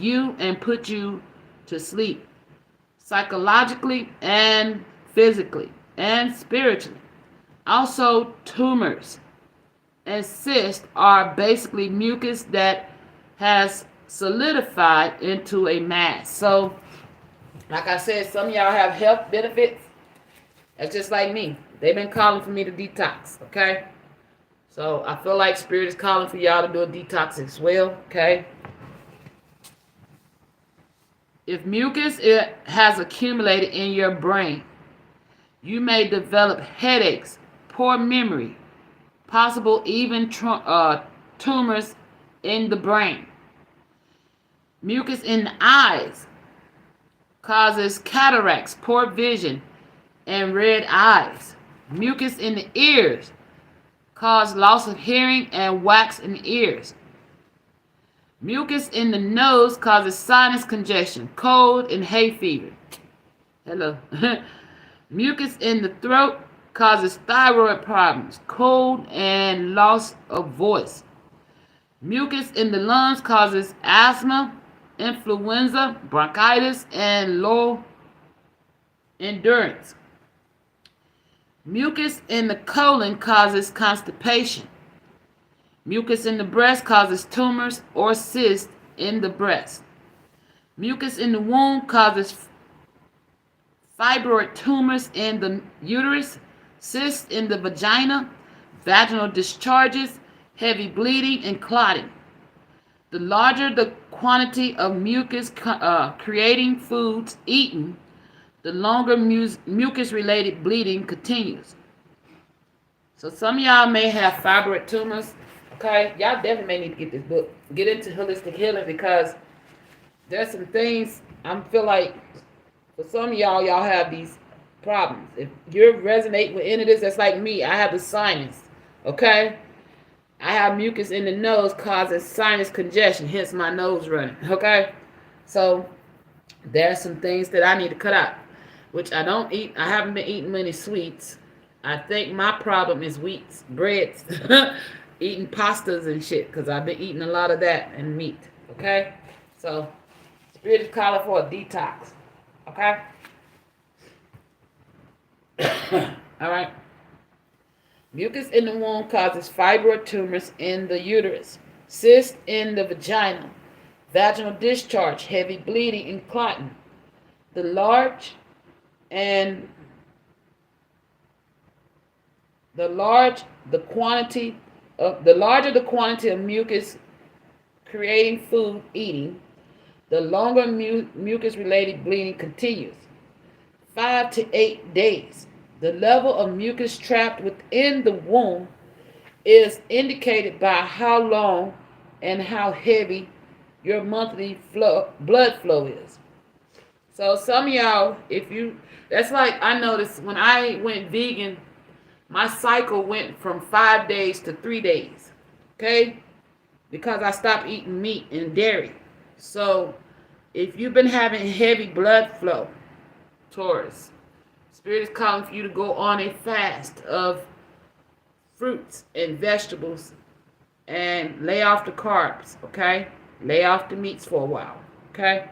you and put you to sleep, psychologically and physically and spiritually. Also, tumors and cysts are basically mucus that has solidified into a mass. So, like I said, some of y'all have health benefits. That's just like me. They've been calling for me to detox, okay? So I feel like Spirit is calling for y'all to do a detox as well, okay? If mucus has accumulated in your brain, you may develop headaches, poor memory, possible even tumors in the brain. Mucus in the eyes causes cataracts, poor vision, and red eyes. Mucus in the ears cause loss of hearing and wax in the ears. Mucus in the nose causes sinus congestion, cold, and hay fever. Hello. Mucus in the throat causes thyroid problems, cold, and loss of voice. Mucus in the lungs causes asthma, influenza, bronchitis, and low endurance. Mucus in the colon causes constipation. Mucus in the breast causes tumors or cysts in the breast. Mucus in the womb causes fibroid tumors in the uterus, cysts in the vagina, vaginal discharges, heavy bleeding, and clotting. The larger the quantity of mucus creating foods eaten, the longer mucus-related bleeding continues. So some of y'all may have fibroid tumors. Okay, y'all definitely may need to get this book. Get into holistic healing, because there's some things I feel like for some of y'all have these problems. If you're resonating with any of this, that's like me. I have the sinus. Okay, I have mucus in the nose causing sinus congestion, hence my nose running. Okay, so there's some things that I need to cut out, which I don't eat. I haven't been eating many sweets. I think my problem is wheats, breads, eating pastas and shit, because I've been eating a lot of that and meat. Okay? So, Spirit is calling for a detox. Okay? Alright. Mucus in the womb causes fibroid tumors in the uterus, cysts in the vagina, vaginal discharge, heavy bleeding, and clotting. The larger the quantity of mucus creating food eating, the longer mucus-related bleeding continues. 5 to 8 days. The level of mucus trapped within the womb is indicated by how long and how heavy your monthly blood flow is. So some of y'all, that's like I noticed when I went vegan, my cycle went from 5 days to 3 days. Okay? Because I stopped eating meat and dairy. So If you've been having heavy blood flow, Taurus, Spirit is calling for you to go on a fast of fruits and vegetables and lay off the carbs, okay? Lay off the meats for a while, okay?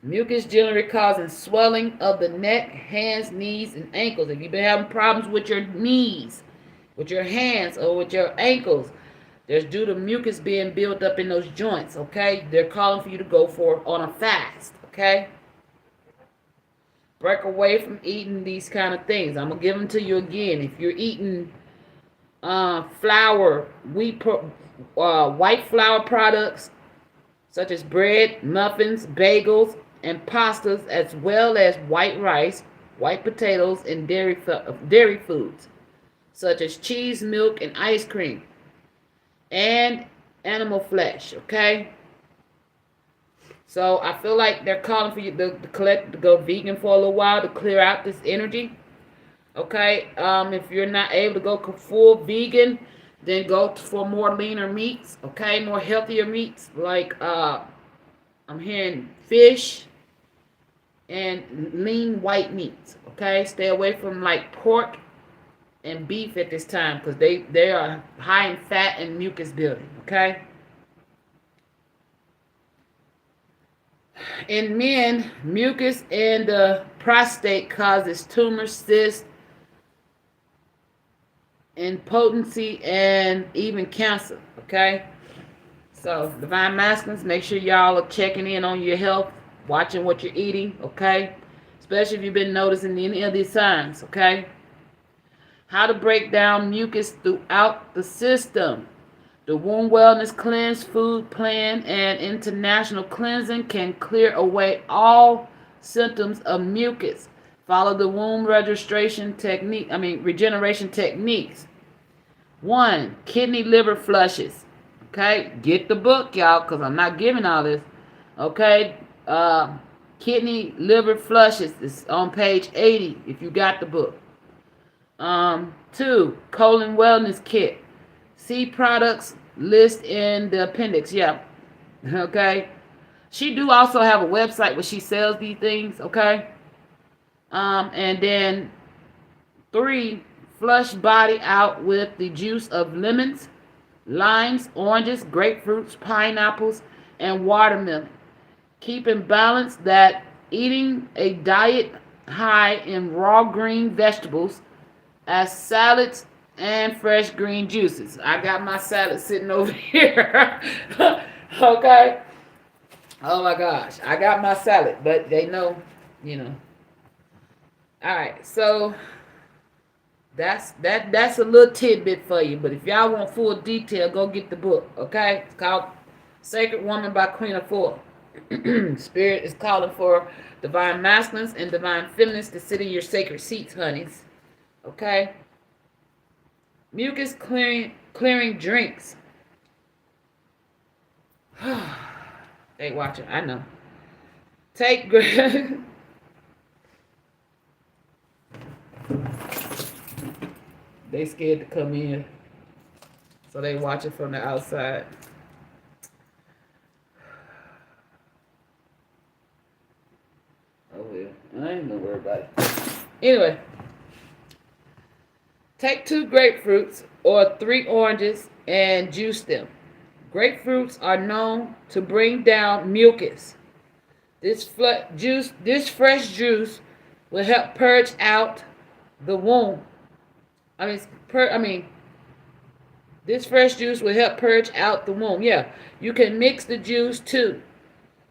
Mucus generally causing swelling of the neck, hands, knees, and ankles. If you've been having problems with your knees, with your hands, or with your ankles, there's due to mucus being built up in those joints, okay? They're calling for you to go on a fast, okay? Break away from eating these kind of things. I'm going to give them to you again. If you're eating flour, white flour products, such as bread, muffins, bagels, and pastas, as well as white rice, white potatoes, and dairy foods, such as cheese, milk, and ice cream, and animal flesh, okay? So I feel like they're calling for you to go vegan for a little while to clear out this energy, okay? If you're not able to go full vegan, then go for more leaner meats, okay? More healthier meats, like I'm hearing fish and lean white meats, okay? Stay away from like pork and beef at this time, because they are high in fat and mucus building, okay? In men, mucus in the prostate causes tumors, cysts, impotency, and even cancer, okay? So, Divine Masculines, make sure y'all are checking in on your health, watching what you're eating, okay? Especially if you've been noticing any of these signs, okay? How to break down mucus throughout the system. The Womb Wellness Cleanse Food Plan and International Cleansing can clear away all symptoms of mucus. Follow the womb regeneration techniques. 1. Kidney liver flushes. Okay, get the book, y'all, because I'm not giving all this. Okay, kidney liver flushes is on page 80 if you got the book. 2. Colon wellness kit. See products list in the appendix. Yeah. Okay. She do also have a website where she sells these things. Okay. And then 3. Flush body out with the juice of lemons, limes, oranges, grapefruits, pineapples, and watermelon. Keep in balance that eating a diet high in raw green vegetables as salads and fresh green juices. I got my salad sitting over here. Okay. Oh my gosh. I got my salad, but they know, All right. So that's a little tidbit for you. But if y'all want full detail, go get the book. Okay. It's called Sacred Woman by Queen of Four. Spirit is calling for divine masculines and divine feminines to sit in your sacred seats, honeys. Okay. Mucus clearing drinks. They watching, I know. Take they scared to come in, so they watching from the outside. Oh well, I ain't gonna worry about it. Anyway. Take 2 grapefruits or 3 oranges and juice them. Grapefruits are known to bring down mucus. This fresh juice will help purge out the womb. This fresh juice will help purge out the womb. Yeah, you can mix the juice too.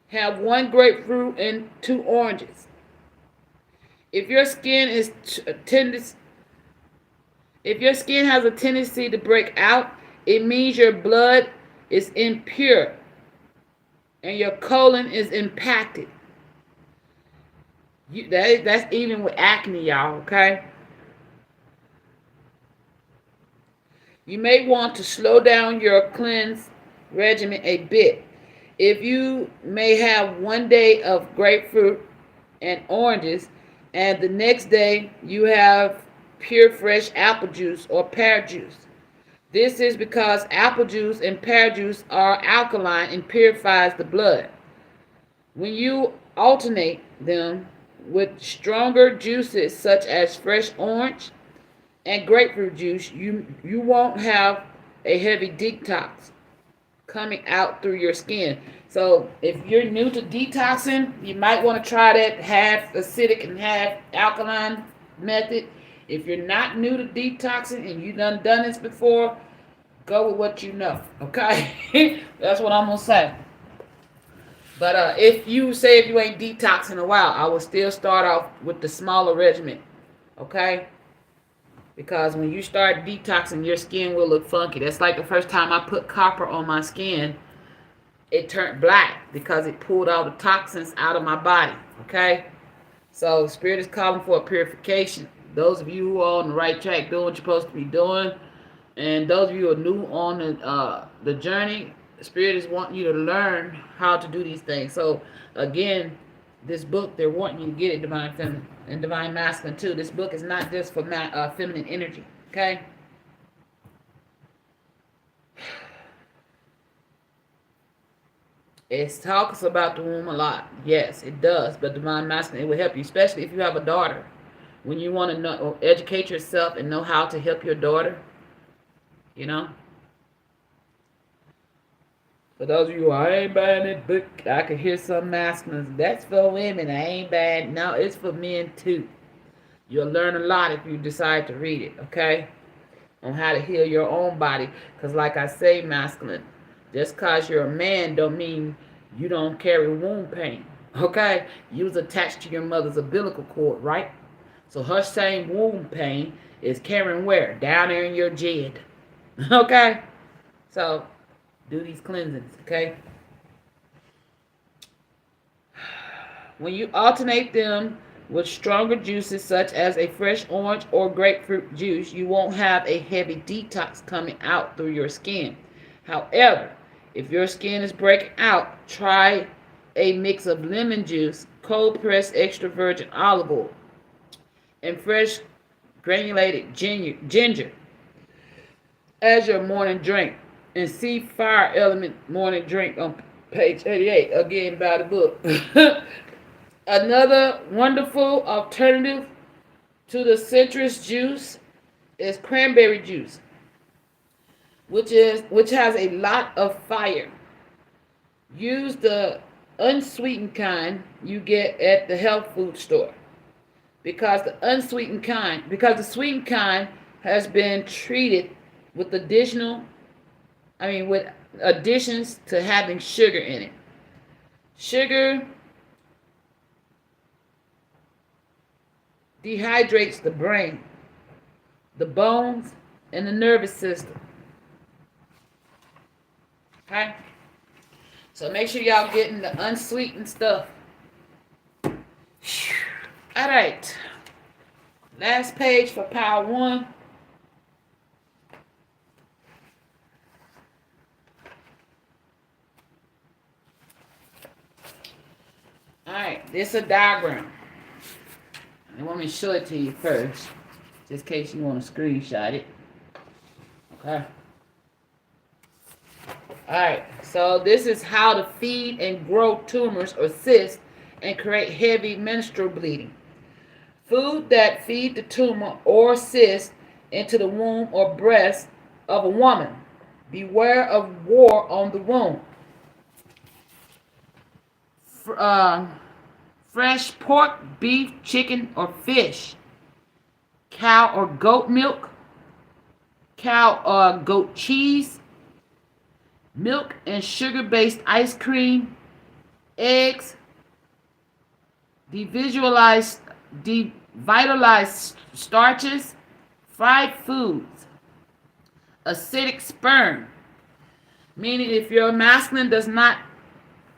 Have 1 grapefruit and 2 oranges. If your skin has a tendency to break out, it means your blood is impure and your colon is impacted. That's even with acne, y'all, okay? You may want to slow down your cleanse regimen a bit. If you may have 1 day of grapefruit and oranges, and the next day you have pure fresh apple juice or pear juice. This is because apple juice and pear juice are alkaline and purifies the blood. When you alternate them with stronger juices such as fresh orange and grapefruit juice, you won't have a heavy detox coming out through your skin. So if you're new to detoxing, you might want to try that half acidic and half alkaline method. If you're not new to detoxing and you've done this before, go with what you know. Okay? That's what I'm gonna say. But if you ain't detoxing in a while, I will still start off with the smaller regimen. Okay? Because when you start detoxing, your skin will look funky. That's like the first time I put copper on my skin, it turned black because it pulled all the toxins out of my body. Okay? So Spirit is calling for a purification. Those of you who are on the right track doing what you're supposed to be doing, and those of you who are new on the journey, Spirit is wanting you to learn how to do these things. So again, this book, they're wanting you to get it, Divine Feminine and Divine Masculine too. This book is not just for feminine energy, okay? It talks about the womb a lot. Yes, it does. But Divine Masculine, it will help you, especially if you have a daughter. When you want to know, educate yourself and know how to help your daughter, you know. For those of you who I ain't buying that book, I can hear some masculines. That's for women. I ain't buying. No, it's for men too. You'll learn a lot if you decide to read it, okay? On how to heal your own body. Because like I say, masculine, just because you're a man don't mean you don't carry womb pain, okay? You was attached to your mother's umbilical cord, right? So her same womb pain is carrying where? Down there in your jid, okay? So do these cleansings, okay? When you alternate them with stronger juices such as a fresh orange or grapefruit juice, you won't have a heavy detox coming out through your skin. However, if your skin is breaking out, try a mix of lemon juice, cold pressed extra virgin olive oil, and fresh granulated ginger as your morning drink. And see Fire Element Morning Drink on page 88, again by the book. Another wonderful alternative to the citrus juice is cranberry juice, which has a lot of fire. Use the unsweetened kind you get at the health food store, because the sweetened kind has been treated with with additions to having sugar in it. Sugar dehydrates the brain, the bones, and the nervous system. Okay? So make sure y'all getting the unsweetened stuff. All right. Last page for pile 1. Alright, this is a diagram. I want me to show it to you first, just in case you want to screenshot it. Okay. Alright, so this is how to feed and grow tumors or cysts and create heavy menstrual bleeding. Food that feed the tumor or cyst into the womb or breast of a woman. Beware of war on the womb. Fresh pork, beef, chicken, or fish. Cow or goat milk. Cow or goat cheese. Milk and sugar-based ice cream. Eggs. Devitalized starches. Fried foods. Acidic sperm. Meaning if your masculine does not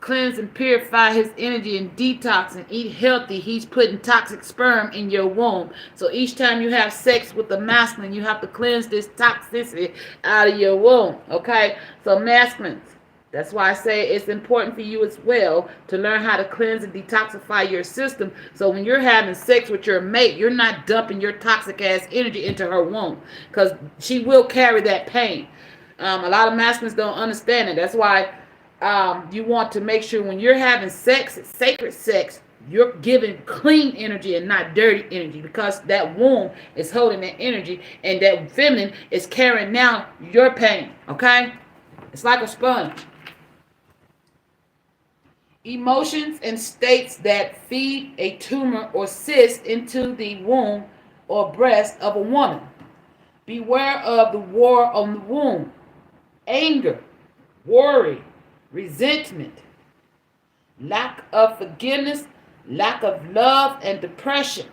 cleanse and purify his energy and detox and eat healthy, he's putting toxic sperm in your womb. So each time you have sex with the masculine, you have to cleanse this toxicity out of your womb. Okay? So masculines, that's why I say it's important for you as well to learn how to cleanse and detoxify your system. So when you're having sex with your mate, you're not dumping your toxic ass energy into her womb, because she will carry that pain. A lot of masculines don't understand it. That's why You want to make sure when you're having sex, sacred sex, you're giving clean energy and not dirty energy, because that womb is holding that energy, and that feminine is carrying now your pain. Okay? It's like a sponge. Emotions and states that feed a tumor or cyst into the womb or breast of a woman. Beware of the war on the womb. Anger, worry, resentment, lack of forgiveness, lack of love, and depression.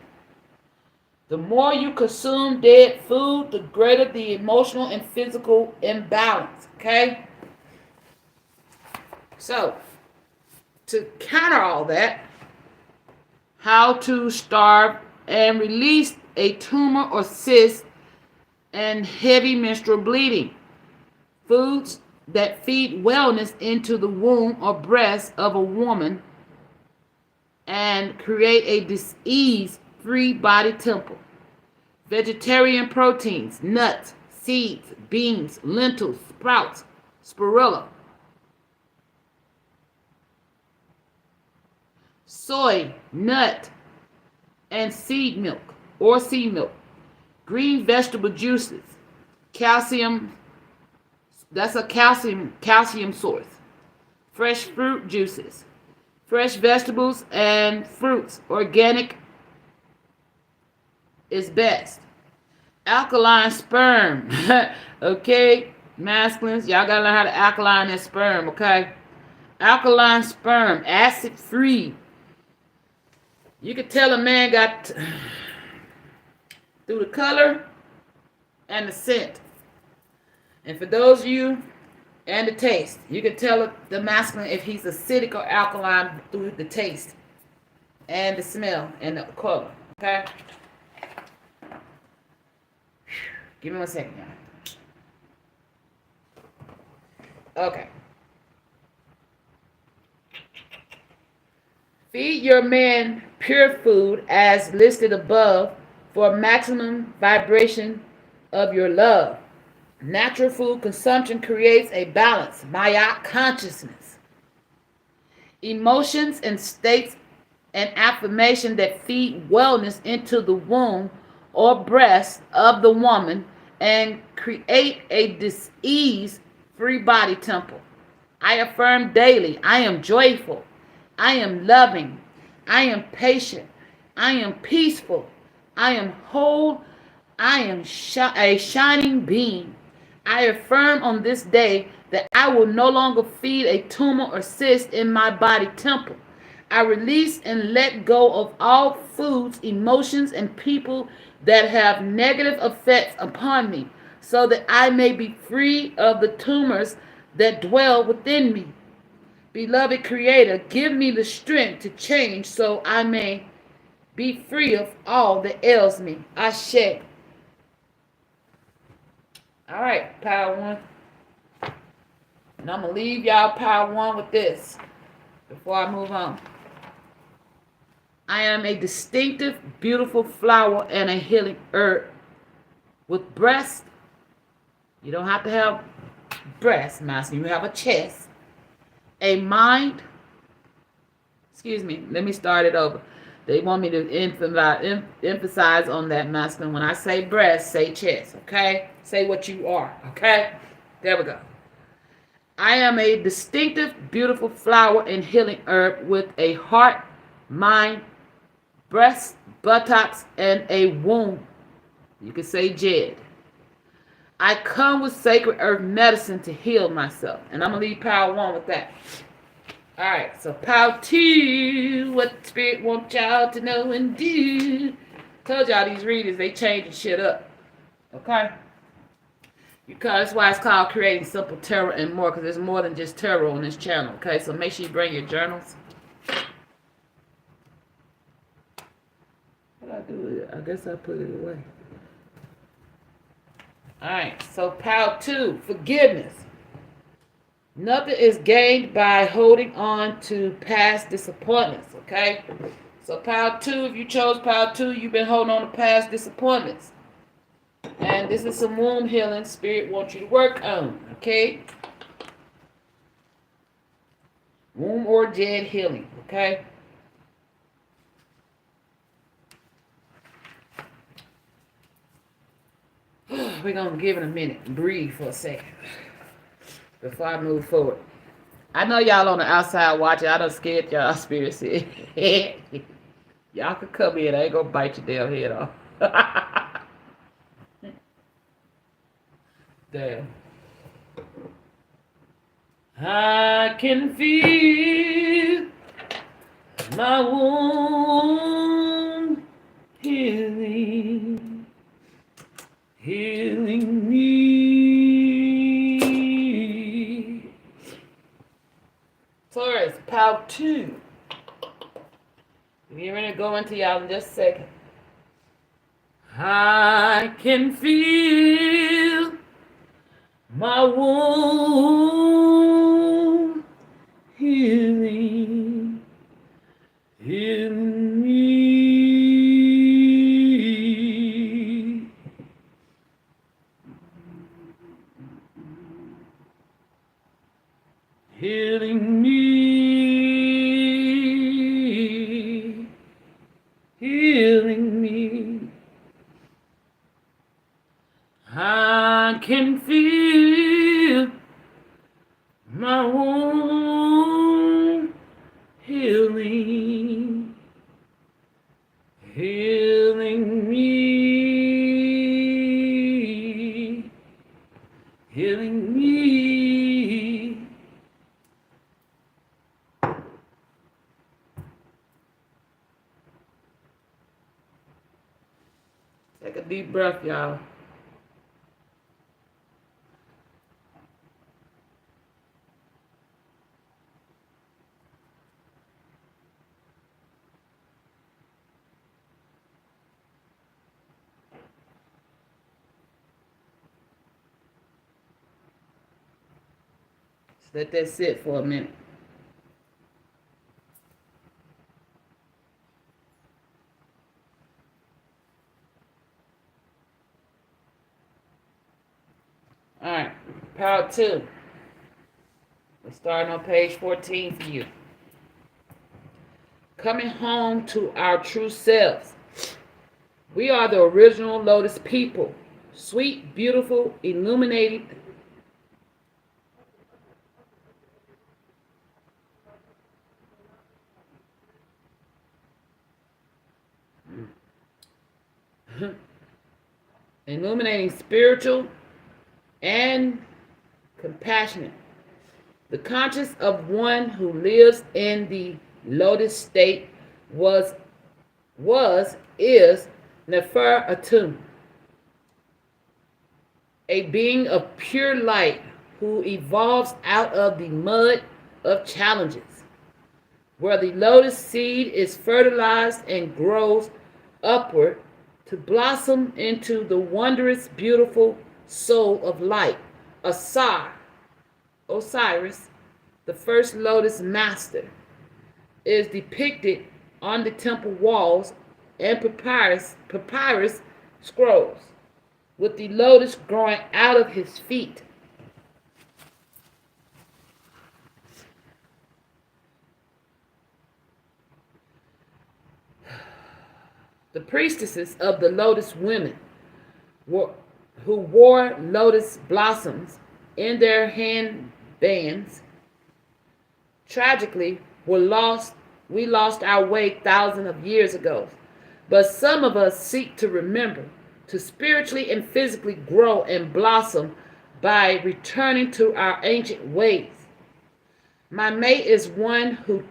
The more you consume dead food, the greater the emotional and physical imbalance. Okay? So, to counter all that, how to starve and release a tumor or cyst and heavy menstrual bleeding. Foods that feed wellness into the womb or breast of a woman and create a disease-free body temple. Vegetarian proteins, nuts, seeds, beans, lentils, sprouts, spirulina, soy, nut, and seed milk or sea milk. Green vegetable juices, calcium, that's a calcium source. Fresh fruit juices, fresh vegetables and fruits, organic is best. Alkaline sperm, okay, masculines, y'all gotta learn how to alkaline that sperm, okay? Alkaline sperm, acid free. You can tell a man got through the color and the scent. And for those of you, and the taste, you can tell the masculine if he's acidic or alkaline through the taste and the smell and the color. Okay? Give me 1 second, y'all. Okay. Feed your man pure food as listed above for maximum vibration of your love. Natural food consumption creates a balance, Maya consciousness. Emotions and states and affirmation that feed wellness into the womb or breast of the woman and create a disease-free body temple. I affirm daily, I am joyful, I am loving, I am patient, I am peaceful, I am whole, I am a shining being. I affirm on this day that I will no longer feed a tumor or cyst in my body temple. I release and let go of all foods, emotions, and people that have negative effects upon me, so that I may be free of the tumors that dwell within me. Beloved Creator, give me the strength to change so I may be free of all that ails me. Ashe. All right, Power One. And I'm going to leave y'all, Power One, with this before I move on. I am a distinctive, beautiful flower and a healing herb with breasts. You don't have to have breasts, master. You have a chest, a mind. Excuse me. Let me start it over. They want me to emphasize on that, masculine. When I say breast, say chest, okay? Say what you are, okay? There we go. I am a distinctive, beautiful flower and healing herb with a heart, mind, breast, buttocks, and a womb. You can say Jed. I come with sacred earth medicine to heal myself. And I'm going to leave Power One with that. All right, so Power Two, what the Spirit wants y'all to know and do. Told y'all these readers, they changing shit up. Okay? Because that's why it's called Creating Simple Tarot and More, because there's more than just tarot on this channel. Okay, so make sure you bring your journals. What do I do with it? I guess I put it away. All right, so Power Two, forgiveness. Nothing is gained by holding on to past disappointments, okay? So Power Two, if you chose Power Two, you've been holding on to past disappointments. And this is some womb healing Spirit wants you to work on, okay? Womb organ healing, okay? We're going to give it a minute and breathe for a second before I move forward. I know y'all on the outside watching. I done scared y'all spirits. Y'all can come in. I ain't going to bite your damn head off. Damn. I can feel my wound healing, healing me. Taurus, Pile 2. We're going to go into y'all in just a second. I can feel my wound healing, healing me. Healing me. Healing me. I can feel my wound healing, healing me, healing me. Take a deep breath, y'all. Let that sit for a minute. All right, Pile 2. We're starting on page 14 for you. Coming home to our true selves. We are the original Lotus people. Sweet, beautiful, illuminated. Illuminating, spiritual, and compassionate. The conscience of one who lives in the lotus state is Nefer Atum, a being of pure light who evolves out of the mud of challenges, where the lotus seed is fertilized and grows upward to blossom into the wondrous, beautiful soul of light. Osiris, the first lotus master, is depicted on the temple walls and papyrus scrolls, with the lotus growing out of his feet. The priestesses of the lotus women who wore lotus blossoms in their handbands tragically we lost our way thousands of years ago. But some of us seek to remember, to spiritually and physically grow and blossom by returning to our ancient ways. My mate is one who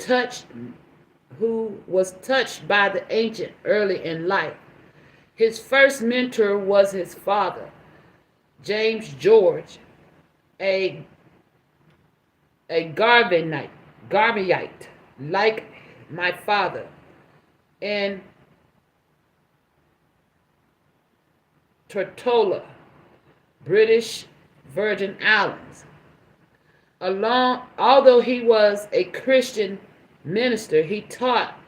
was touched by the ancient early in life. His first mentor was his father, James George, a Garveyite, like my father, in Tortola, British Virgin Islands. Although he was a Christian minister, he taught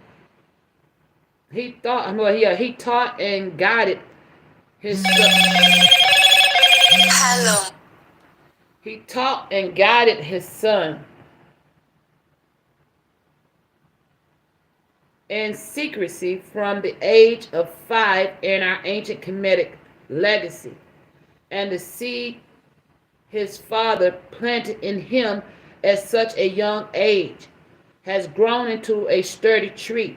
and guided his son. Hello. He taught and guided his son in secrecy from the age of 5 in our ancient Kemetic legacy, and the seed his father planted in him at such a young age has grown into a sturdy tree.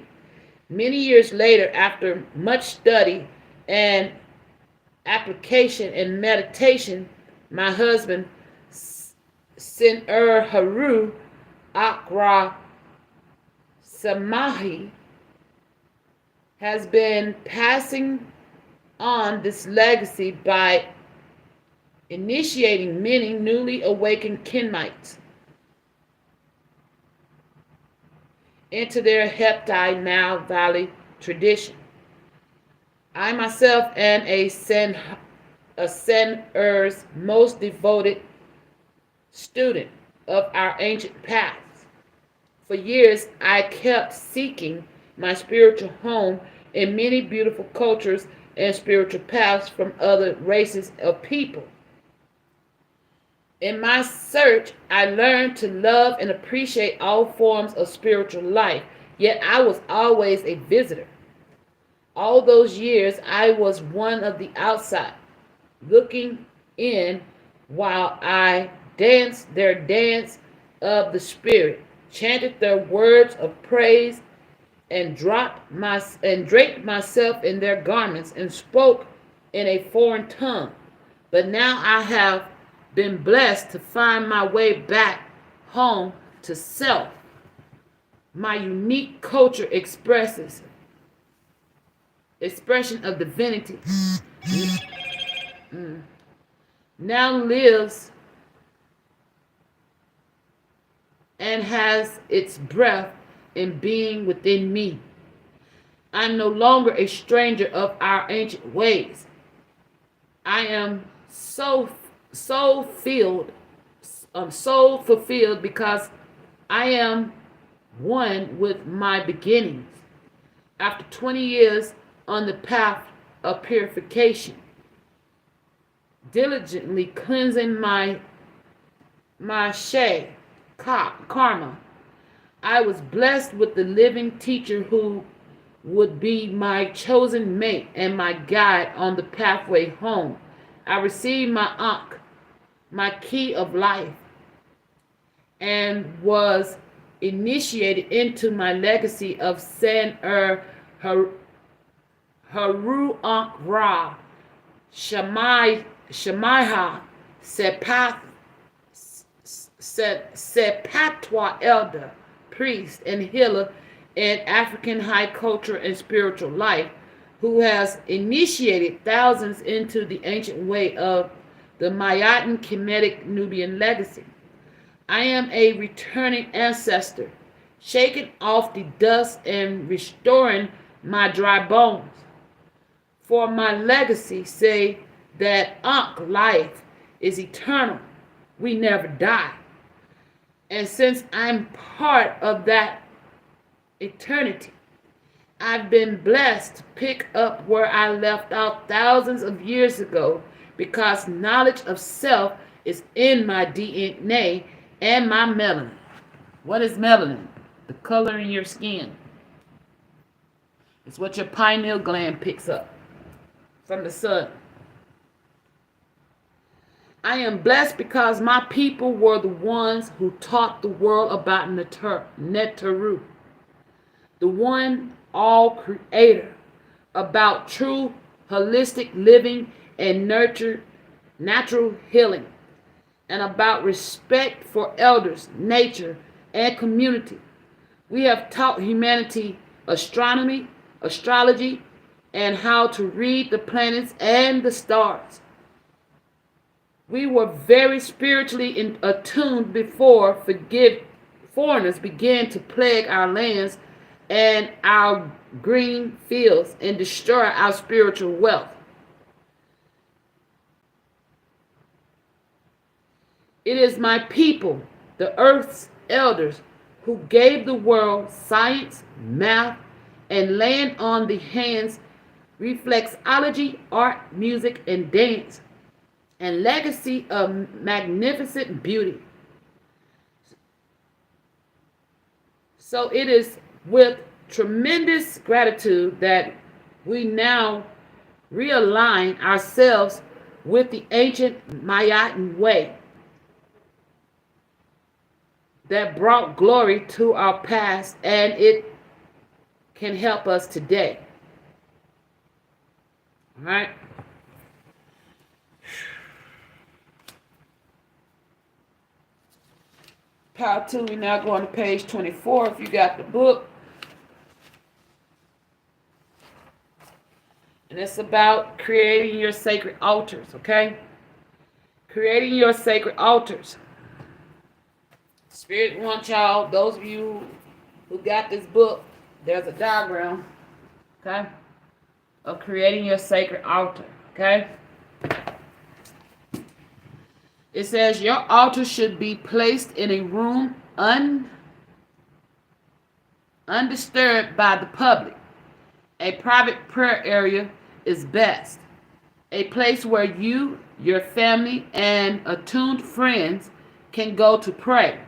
Many years later, after much study and application and meditation, my husband, Sin Haru Akra Samahi, has been passing on this legacy by initiating many newly awakened Kenites into their Heptai Nile Valley tradition. I myself am a Sen-Er's most devoted student of our ancient paths. For years, I kept seeking my spiritual home in many beautiful cultures and spiritual paths from other races of people. In my search, I learned to love and appreciate all forms of spiritual life, yet I was always a visitor. All those years, I was one of the outside, looking in while I danced their dance of the Spirit, chanted their words of praise, and draped myself in their garments, and spoke in a foreign tongue. But now I have been blessed to find my way back home to self. My unique culture expression of divinity now lives and has its breath in being within me. I'm no longer a stranger of our ancient ways. I am so fulfilled because I am one with my beginnings. After 20 years on the path of purification, diligently cleansing my karma, I was blessed with the living teacher who would be my chosen mate and my guide on the pathway home. I received my Ankh, my key of life, and was initiated into my legacy of Sen Haru Ankh Ra Shamaiha Sepatwa elder, priest, and healer in African high culture and spiritual life, who has initiated thousands into the ancient way of the Mayan Kemetic Nubian legacy. I am a returning ancestor, shaking off the dust and restoring my dry bones. For my legacy say that Ankh life is eternal. We never die. And since I'm part of that eternity, I've been blessed to pick up where I left off thousands of years ago, because knowledge of self is in my DNA and my melanin. What is melanin? The color in your skin. It's what your pineal gland picks up from the sun. I am blessed because my people were the ones who taught the world about Netaru, the one all creator, about true holistic living and natural healing, and about respect for elders, nature, and community. We have taught humanity astronomy, astrology, and how to read the planets and the stars. We were very spiritually attuned before foreigners began to plague our lands and our green fields and destroy our spiritual wealth. It is my people, the earth's elders, who gave the world science, math, and land on the hands, reflexology, art, music, and dance, and legacy of magnificent beauty. So it is with tremendous gratitude that we now realign ourselves with the ancient Mayan way that brought glory to our past, and it can help us today. All right? Pile 2, we now go on to page 24 if you got the book. And it's about creating your sacred altars, okay? Creating your sacred altars. Spirit wants y'all, those of you who got this book, there's a diagram, okay, of creating your sacred altar, okay? It says your altar should be placed in a room undisturbed by the public. A private prayer area is best. A place where you, your family, and attuned friends can go to pray.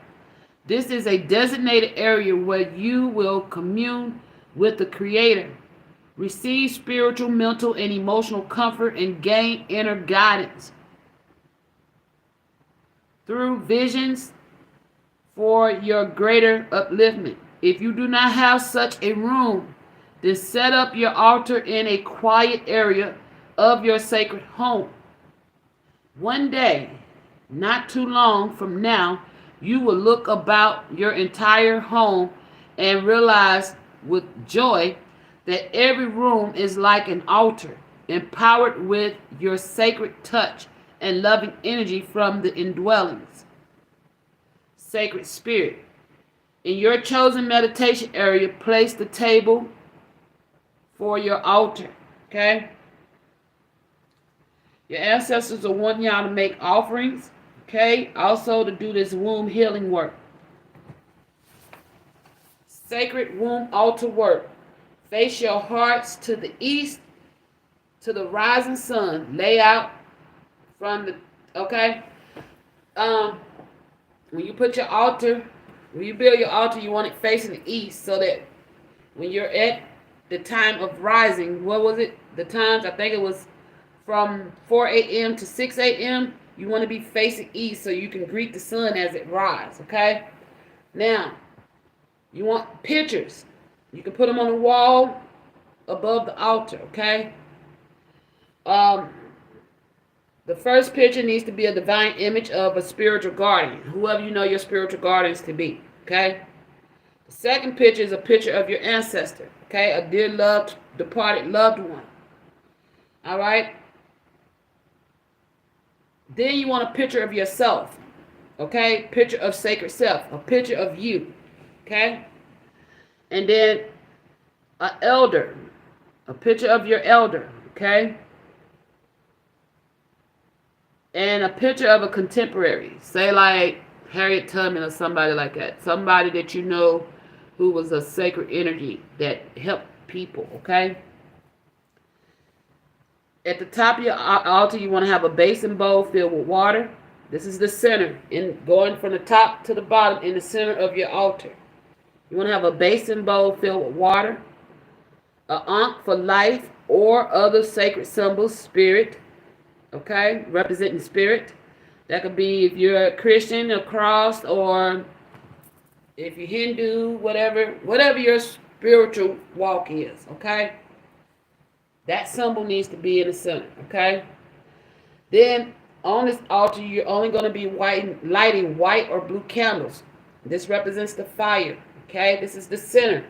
This is a designated area where you will commune with the Creator, receive spiritual, mental, and emotional comfort, and gain inner guidance through visions for your greater upliftment. If you do not have such a room, then set up your altar in a quiet area of your sacred home. One day, not too long from now, you will look about your entire home and realize with joy that every room is like an altar, empowered with your sacred touch and loving energy from the indwellings. Sacred Spirit. In your chosen meditation area, place the table for your altar, okay? Your ancestors will want y'all to make offerings, okay? Also to do this womb healing work. Sacred womb altar work. Face your hearts to the east, to the rising sun. Lay out from the, okay? When you put your altar, when you build your altar, you want it facing the east so that when you're at the time of rising, what was it? The times, I think it was from 4 a.m. to 6 a.m. You want to be facing east so you can greet the sun as it rises, okay? Now, you want pictures. You can put them on the wall above the altar, okay? The first picture needs to be a divine image of a spiritual guardian, whoever you know your spiritual guardians to be, okay? The second picture is a picture of your ancestor, okay? A dear loved, departed loved one, all right? Then you want a picture of yourself, okay? Picture of sacred self, a picture of you, okay? And then an elder, a picture of your elder, okay? And a picture of a contemporary, say like Harriet Tubman or somebody like that. Somebody that you know who was a sacred energy that helped people, okay? At the top of your altar, you want to have a basin bowl filled with water. This is the center, and going from the top to the bottom in the center of your altar. You want to have a basin bowl filled with water, an ankh for life or other sacred symbols, spirit, okay, representing spirit. That could be if you're a Christian, a cross, or if you're Hindu, whatever your spiritual walk is, okay? That symbol needs to be in the center, okay? Then on this altar, you're only going to be lighting white or blue candles. This represents the fire, okay? This is the center.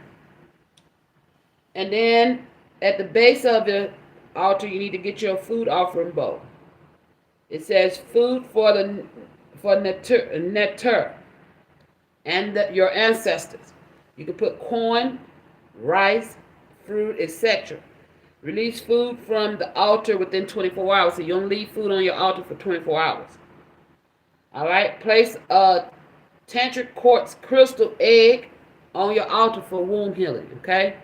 And then at the base of the altar, you need to get your food offering bowl. It says food for Neter and your ancestors. You can put corn, rice, fruit, etc. Release food from the altar within 24 hours. So you don't leave food on your altar for 24 hours. All right. Place a tantric quartz crystal egg on your altar for womb healing. Okay.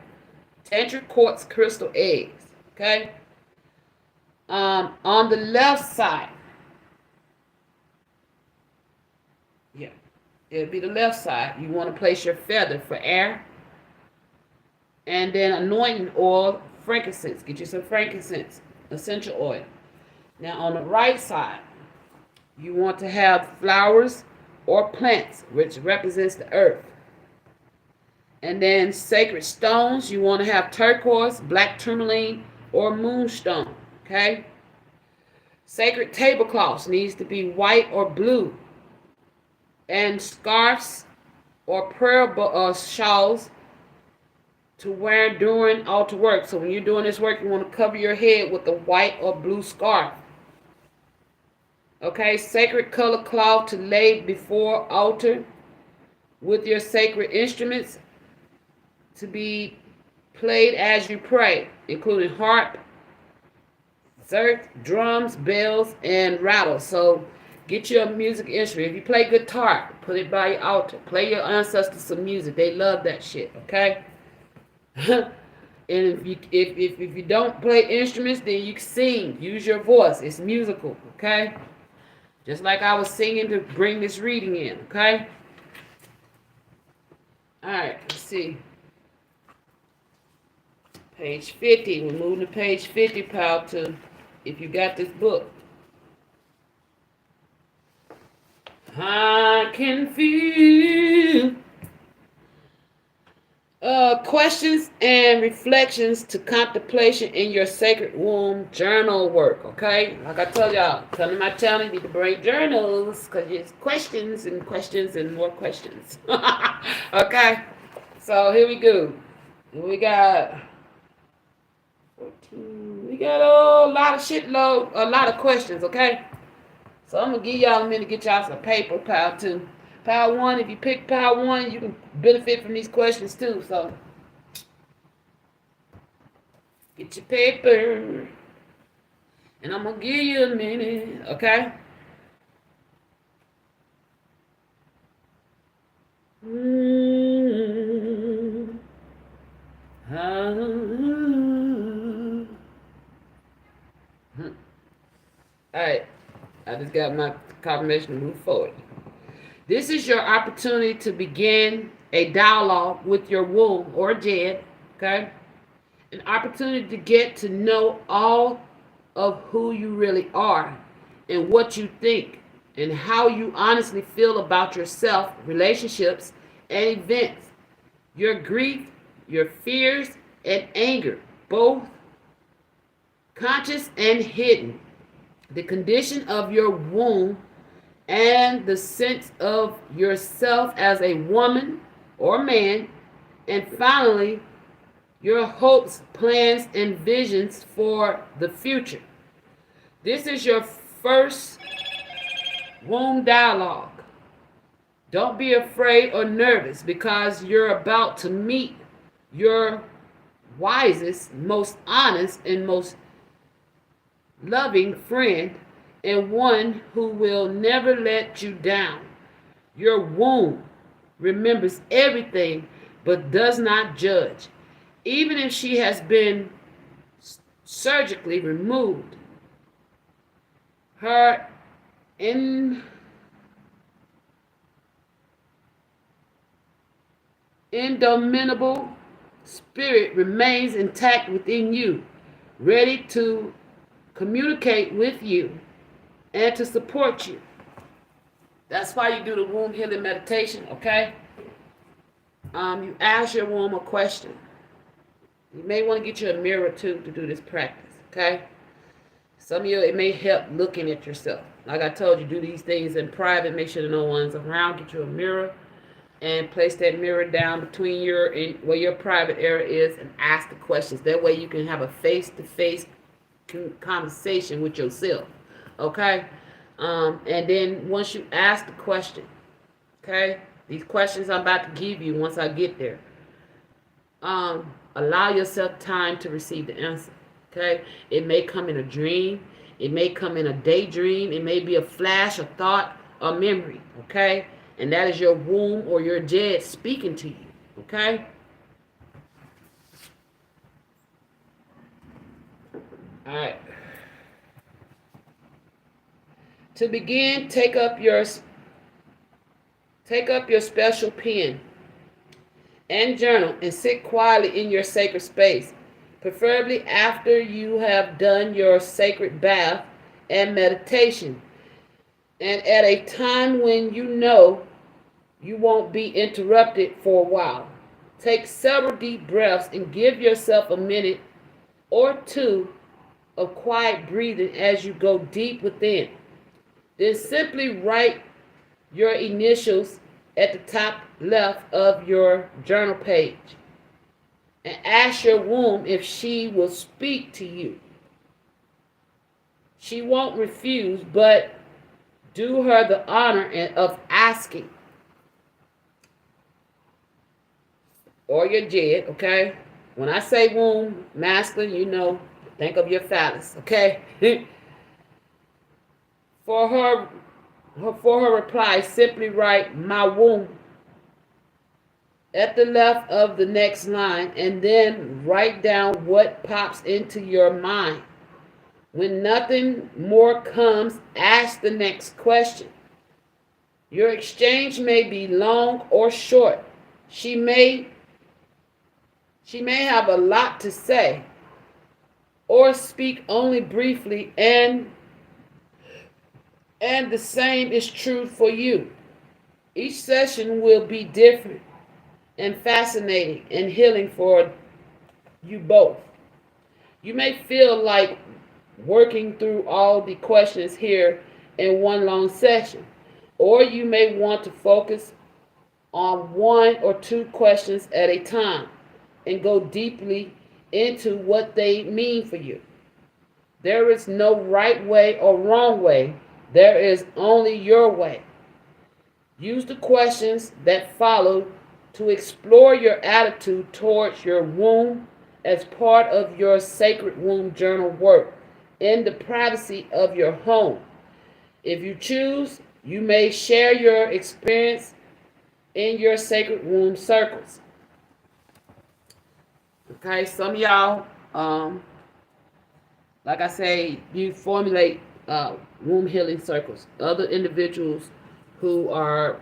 Tantric quartz crystal eggs. Okay. On the left side. Yeah. It'll be the left side. You want to place your feather for air. And then anointing oil, frankincense. Get you some frankincense, essential oil. Now on the right side, you want to have flowers or plants, which represents the earth. And then sacred stones, you want to have turquoise, black tourmaline, or moonstone. Okay? Sacred tablecloths needs to be white or blue. And scarves or prayer shawls to wear during altar work. So when you're doing this work, you want to cover your head with a white or blue scarf. Okay, sacred color cloth to lay before altar with your sacred instruments to be played as you pray, including harp, zurk, drums, bells, and rattles. So get your music instrument. If you play guitar, put it by your altar. Play your ancestors some music. They love that shit, okay? And if you don't play instruments, then you can sing. Use your voice. It's musical, okay? Just like I was singing to bring this reading in, okay? All right, let's see. Page 50. We're moving to page 50, pal, to if you got this book. I can feel questions and reflections to contemplation in your sacred womb journal work, okay? Like I told y'all, come to my channel, you need to bring journals because it's questions and questions and more questions. Okay? So here we go. We got 14. We got a lot of questions, okay? So I'm going to give y'all a minute to get y'all some paper, pile 2. Pile 1, if you pick pile 1, you can benefit from these questions too. So get your paper. And I'm going to give you a minute, okay? Alright, I just got my confirmation to move forward. This is your opportunity to begin a dialogue with your womb or Jed, okay? An opportunity to get to know all of who you really are and what you think and how you honestly feel about yourself, relationships, and events. Your grief, your fears, and anger, both conscious and hidden. The condition of your womb and the sense of yourself as a woman or man. And finally, your hopes, plans, and visions for the future. This is your first womb dialogue. Don't be afraid or nervous because you're about to meet your wisest, most honest, and most loving friend, and one who will never let you down. Your womb remembers everything but does not judge. Even if she has been surgically removed, her indomitable spirit remains intact within you, ready to communicate with you and to support you. That's why you do the womb healing meditation, okay? You ask your womb a question. You may want to get you a mirror too to do this practice, okay? Some of you, it may help looking at yourself. Like I told you, do these things in private. Make sure no one's around. Get you a mirror and place that mirror down between where your private area is and ask the questions. That way you can have a face-to-face conversation with yourself, okay? And then once you ask the question, okay, these questions I'm about to give you once I get there, allow yourself time to receive the answer, okay? It may come in a dream, it may come in a daydream, it may be a flash, a thought, a memory, okay? And that is your womb or your Jed speaking to you, okay? All right. To begin, take up your special pen and journal and sit quietly in your sacred space, preferably after you have done your sacred bath and meditation, and at a time when you know you won't be interrupted for a while. Take several deep breaths and give yourself a minute or two of quiet breathing as you go deep within. Then simply write your initials at the top left of your journal page and ask your womb if she will speak to you. She won't refuse, but do her the honor of asking. Or your jed, okay? When I say womb, masculine, think of your phallus, okay? For her reply, simply write "my womb" at the left of the next line, and then write down what pops into your mind. When nothing more comes, ask the next question. Your exchange may be long or short. She may have a lot to say, or speak only briefly, and the same is true for you. Each session will be different and fascinating and healing for you both. You may feel like working through all the questions here in one long session, or you may want to focus on one or two questions at a time and go deeply into what they mean for you. There is no right way or wrong way. There is only your way. Use the questions that follow to explore your attitude towards your womb as part of your sacred womb journal work in the privacy of your home. If you choose, you may share your experience in your sacred womb circles. Okay, some of y'all, like I say, you formulate womb healing circles. Other individuals who are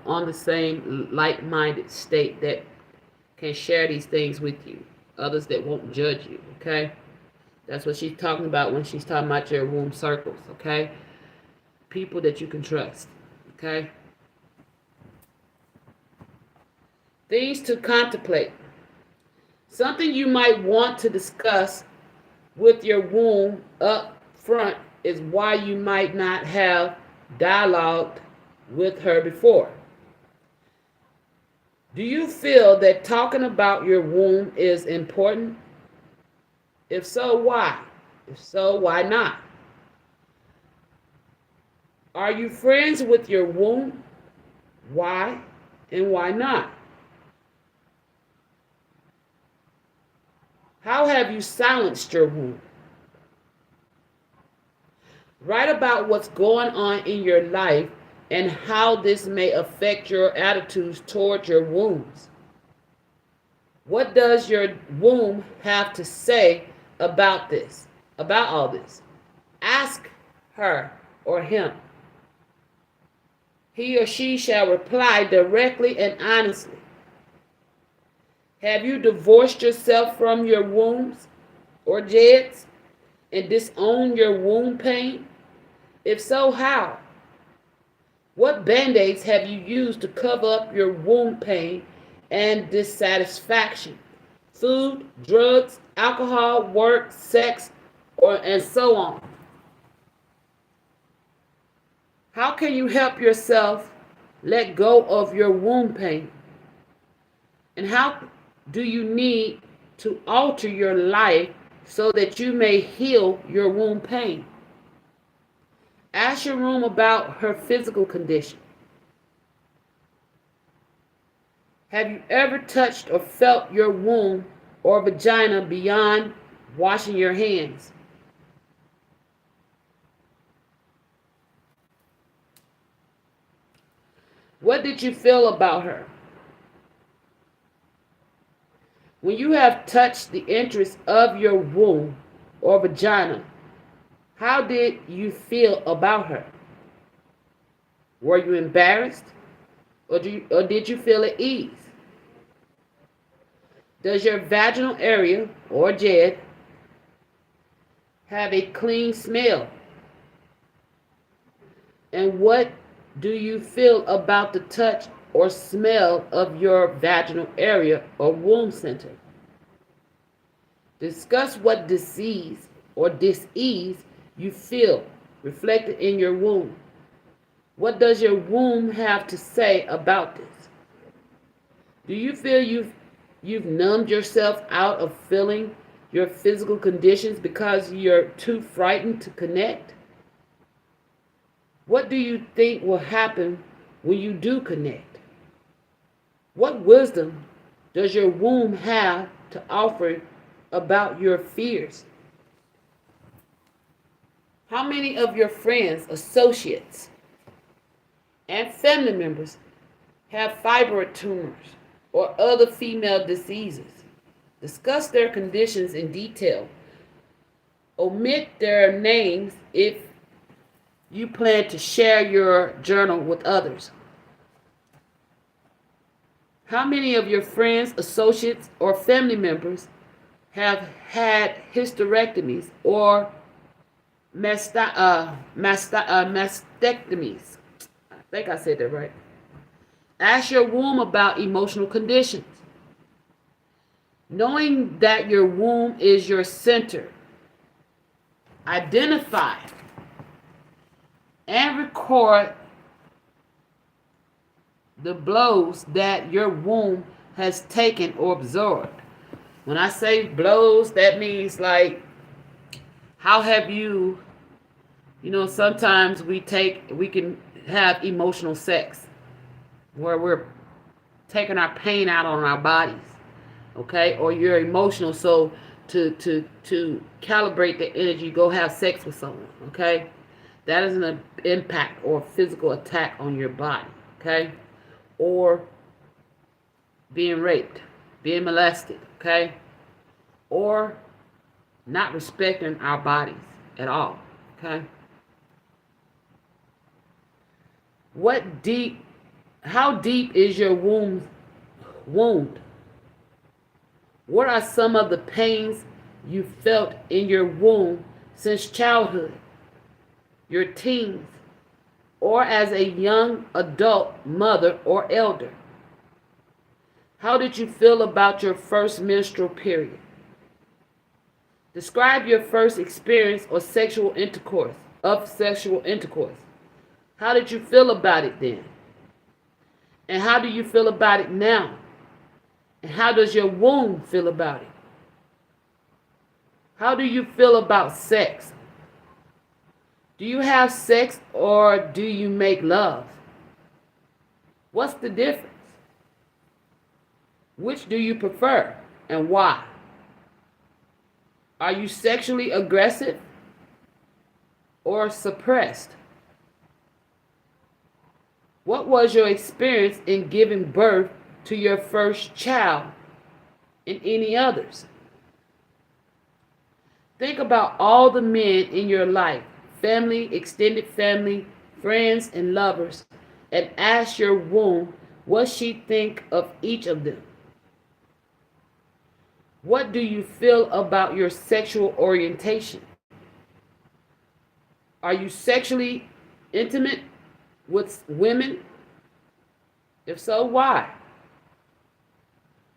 on the same like-minded state that can share these things with you. Others that won't judge you, okay? That's what she's talking about when she's talking about your womb circles, okay? People that you can trust, okay? Things to contemplate. Something you might want to discuss with your womb up front is why you might not have dialogued with her before. Do you feel that talking about your womb is important? If so, why? If so, why not? Are you friends with your womb? Why and why not? How have you silenced your womb? Write about what's going on in your life and how this may affect your attitudes toward your wombs. What does your womb have to say about this, about all this? Ask her or him. He or she shall reply directly and honestly. Have you divorced yourself from your wombs or jeds and disowned your womb pain? If so, how? What band-aids have you used to cover up your womb pain and dissatisfaction? Food, drugs, alcohol, work, sex, and so on. How can you help yourself let go of your womb pain? And how do you need to alter your life so that you may heal your womb pain? Ask your womb about her physical condition. Have you ever touched or felt your womb or vagina beyond washing your hands? What did you feel about her? When you have touched the entrance of your womb or vagina, how did you feel about her? Were you embarrassed or did you feel at ease? Does your vaginal area or JED have a clean smell? And what do you feel about the touch or smell of your vaginal area or womb center? Discuss what disease or dis-ease you feel reflected in your womb. What does your womb have to say about this? Do you feel you've numbed yourself out of feeling your physical conditions because you're too frightened to connect? What do you think will happen when you do connect? What wisdom does your womb have to offer about your fears? How many of your friends, associates, and family members have fibroid tumors or other female diseases? Discuss their conditions in detail. Omit their names if you plan to share your journal with others. How many of your friends, associates, or family members have had hysterectomies or mastectomies? I think I said that right. Ask your womb about emotional conditions. Knowing that your womb is your center, identify and record the blows that your womb has taken or absorbed. When I say blows, that means like, how have you, sometimes we can have emotional sex where we're taking our pain out on our bodies, okay? Or you're emotional, so to calibrate the energy, go have sex with someone, okay? That is an impact or physical attack on your body, okay? Or being raped, being molested, okay? Or not respecting our bodies at all, okay? How deep is your wound? What are some of the pains you felt in your womb since childhood, your teens, or as a young adult mother or elder? How did you feel about your first menstrual period? Describe your first experience of sexual intercourse. How did you feel about it then? And how do you feel about it now? And how does your womb feel about it? How do you feel about sex? Do you have sex or do you make love? What's the difference? Which do you prefer and why? Are you sexually aggressive or suppressed? What was your experience in giving birth to your first child and any others? Think about all the men in your life, family, extended family, friends, and lovers, and ask your womb what she think of each of them. What do you feel about your sexual orientation? Are you sexually intimate with women? If so, why?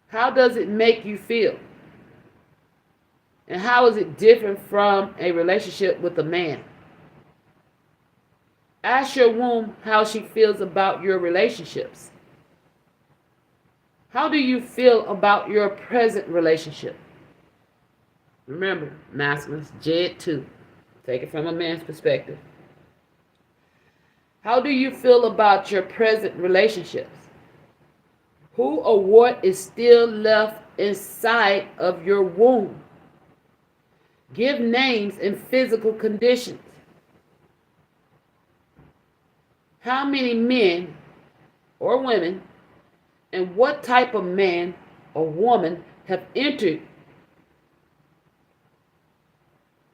How does it make you feel? And how is it different from a relationship with a man? Ask your womb how she feels about your relationships. How do you feel about your present relationship? Remember, masculines, Jed 2. Take it from a man's perspective. How do you feel about your present relationships? Who or what is still left inside of your womb? Give names and physical conditions. How many men or women and what type of man or woman have entered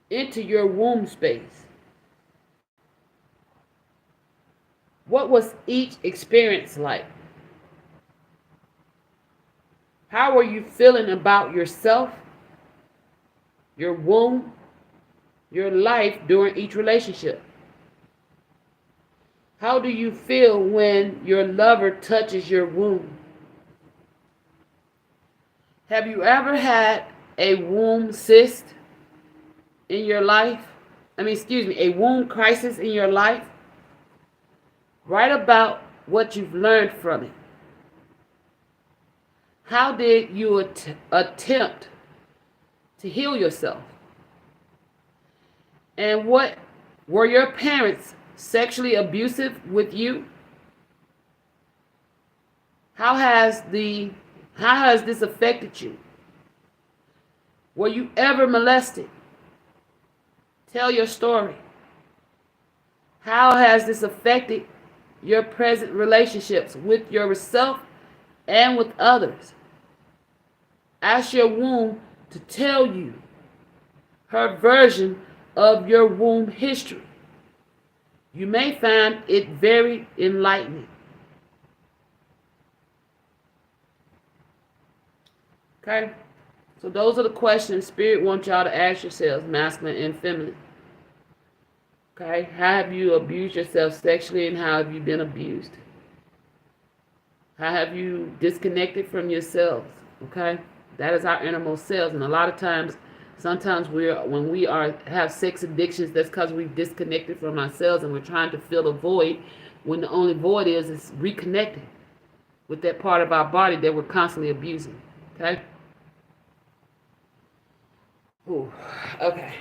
into your womb space? What was each experience like? How are you feeling about yourself, your womb, your life during each relationship? How do you feel when your lover touches your womb? Have you ever had a womb cyst in your life? A womb crisis in your life? Write about what you've learned from it. How did you attempt to heal yourself? And what were your parents sexually abusive with you? How has this affected you? Were you ever molested? Tell your story. How has this affected your present relationships with yourself and with others? Ask your womb to tell you her version of your womb history. You may find it very enlightening. Okay? So those are the questions Spirit wants y'all to ask yourselves, masculine and feminine. Okay? How have you abused yourself sexually, and how have you been abused? How have you disconnected from yourselves? Okay? That is our innermost selves. And a lot of times, sometimes when we have sex addictions, that's because we've disconnected from ourselves and we're trying to fill a void, when the only void is reconnecting with that part of our body that we're constantly abusing. Okay? Ooh, okay.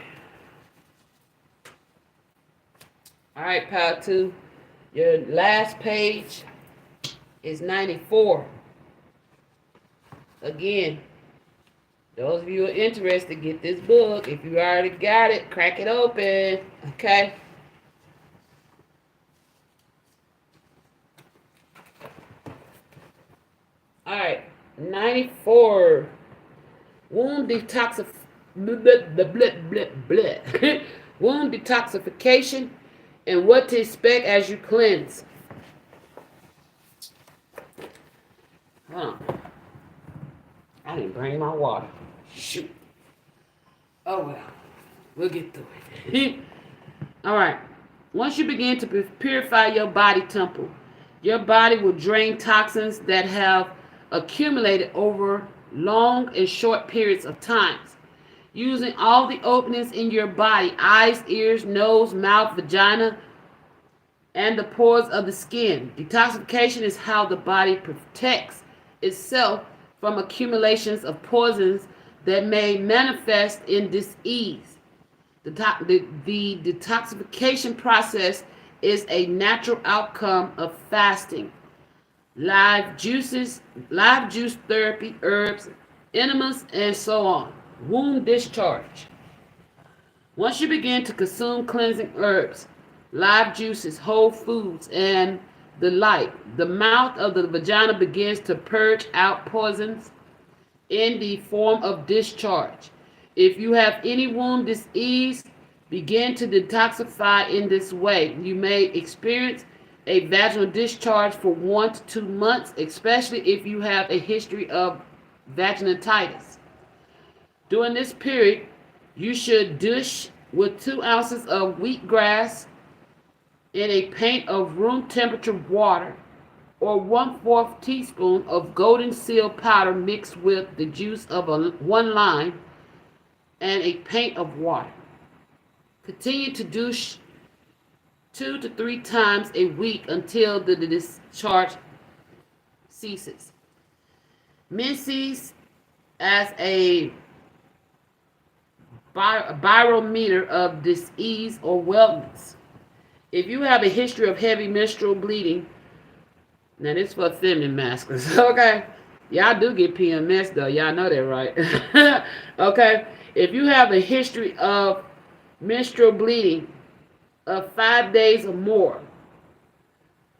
All right, pile 2. Your last page is 94. Again, those of you who are interested, get this book. If you already got it, crack it open. Okay? All right, 94. Wound wound detoxification and what to expect as you cleanse. Hold on. I didn't bring my water. Shoot. Oh well. We'll get through it. Alright. Once you begin to purify your body temple, your body will drain toxins that have accumulated over long and short periods of time. Using all the openings in your body, eyes, ears, nose, mouth, vagina, and the pores of the skin. Detoxification is how the body protects itself from accumulations of poisons that may manifest in disease. The detoxification process is a natural outcome of fasting, live juice therapy, herbs, enemas, and so on. Womb discharge. Once you begin to consume cleansing herbs, live juices, whole foods, and the like, the mouth of the vagina begins to purge out poisons in the form of discharge. If you have any wound disease, begin to detoxify in this way. You may experience a vaginal discharge for 1 to 2 months, especially if you have a history of vaginitis. During this period, you should douche with 2 ounces of wheatgrass in a pint of room temperature water, or 1/4 teaspoon of golden seal powder mixed with the juice of 1 lime and a pint of water. Continue to douche 2 to 3 times a week until the discharge ceases. Menses as a barometer of disease or wellness. If you have a history of heavy menstrual bleeding, now this is for feminine masculines, okay? Y'all do get PMS though, y'all know that, right? Okay, if you have a history of menstrual bleeding of 5 days or more,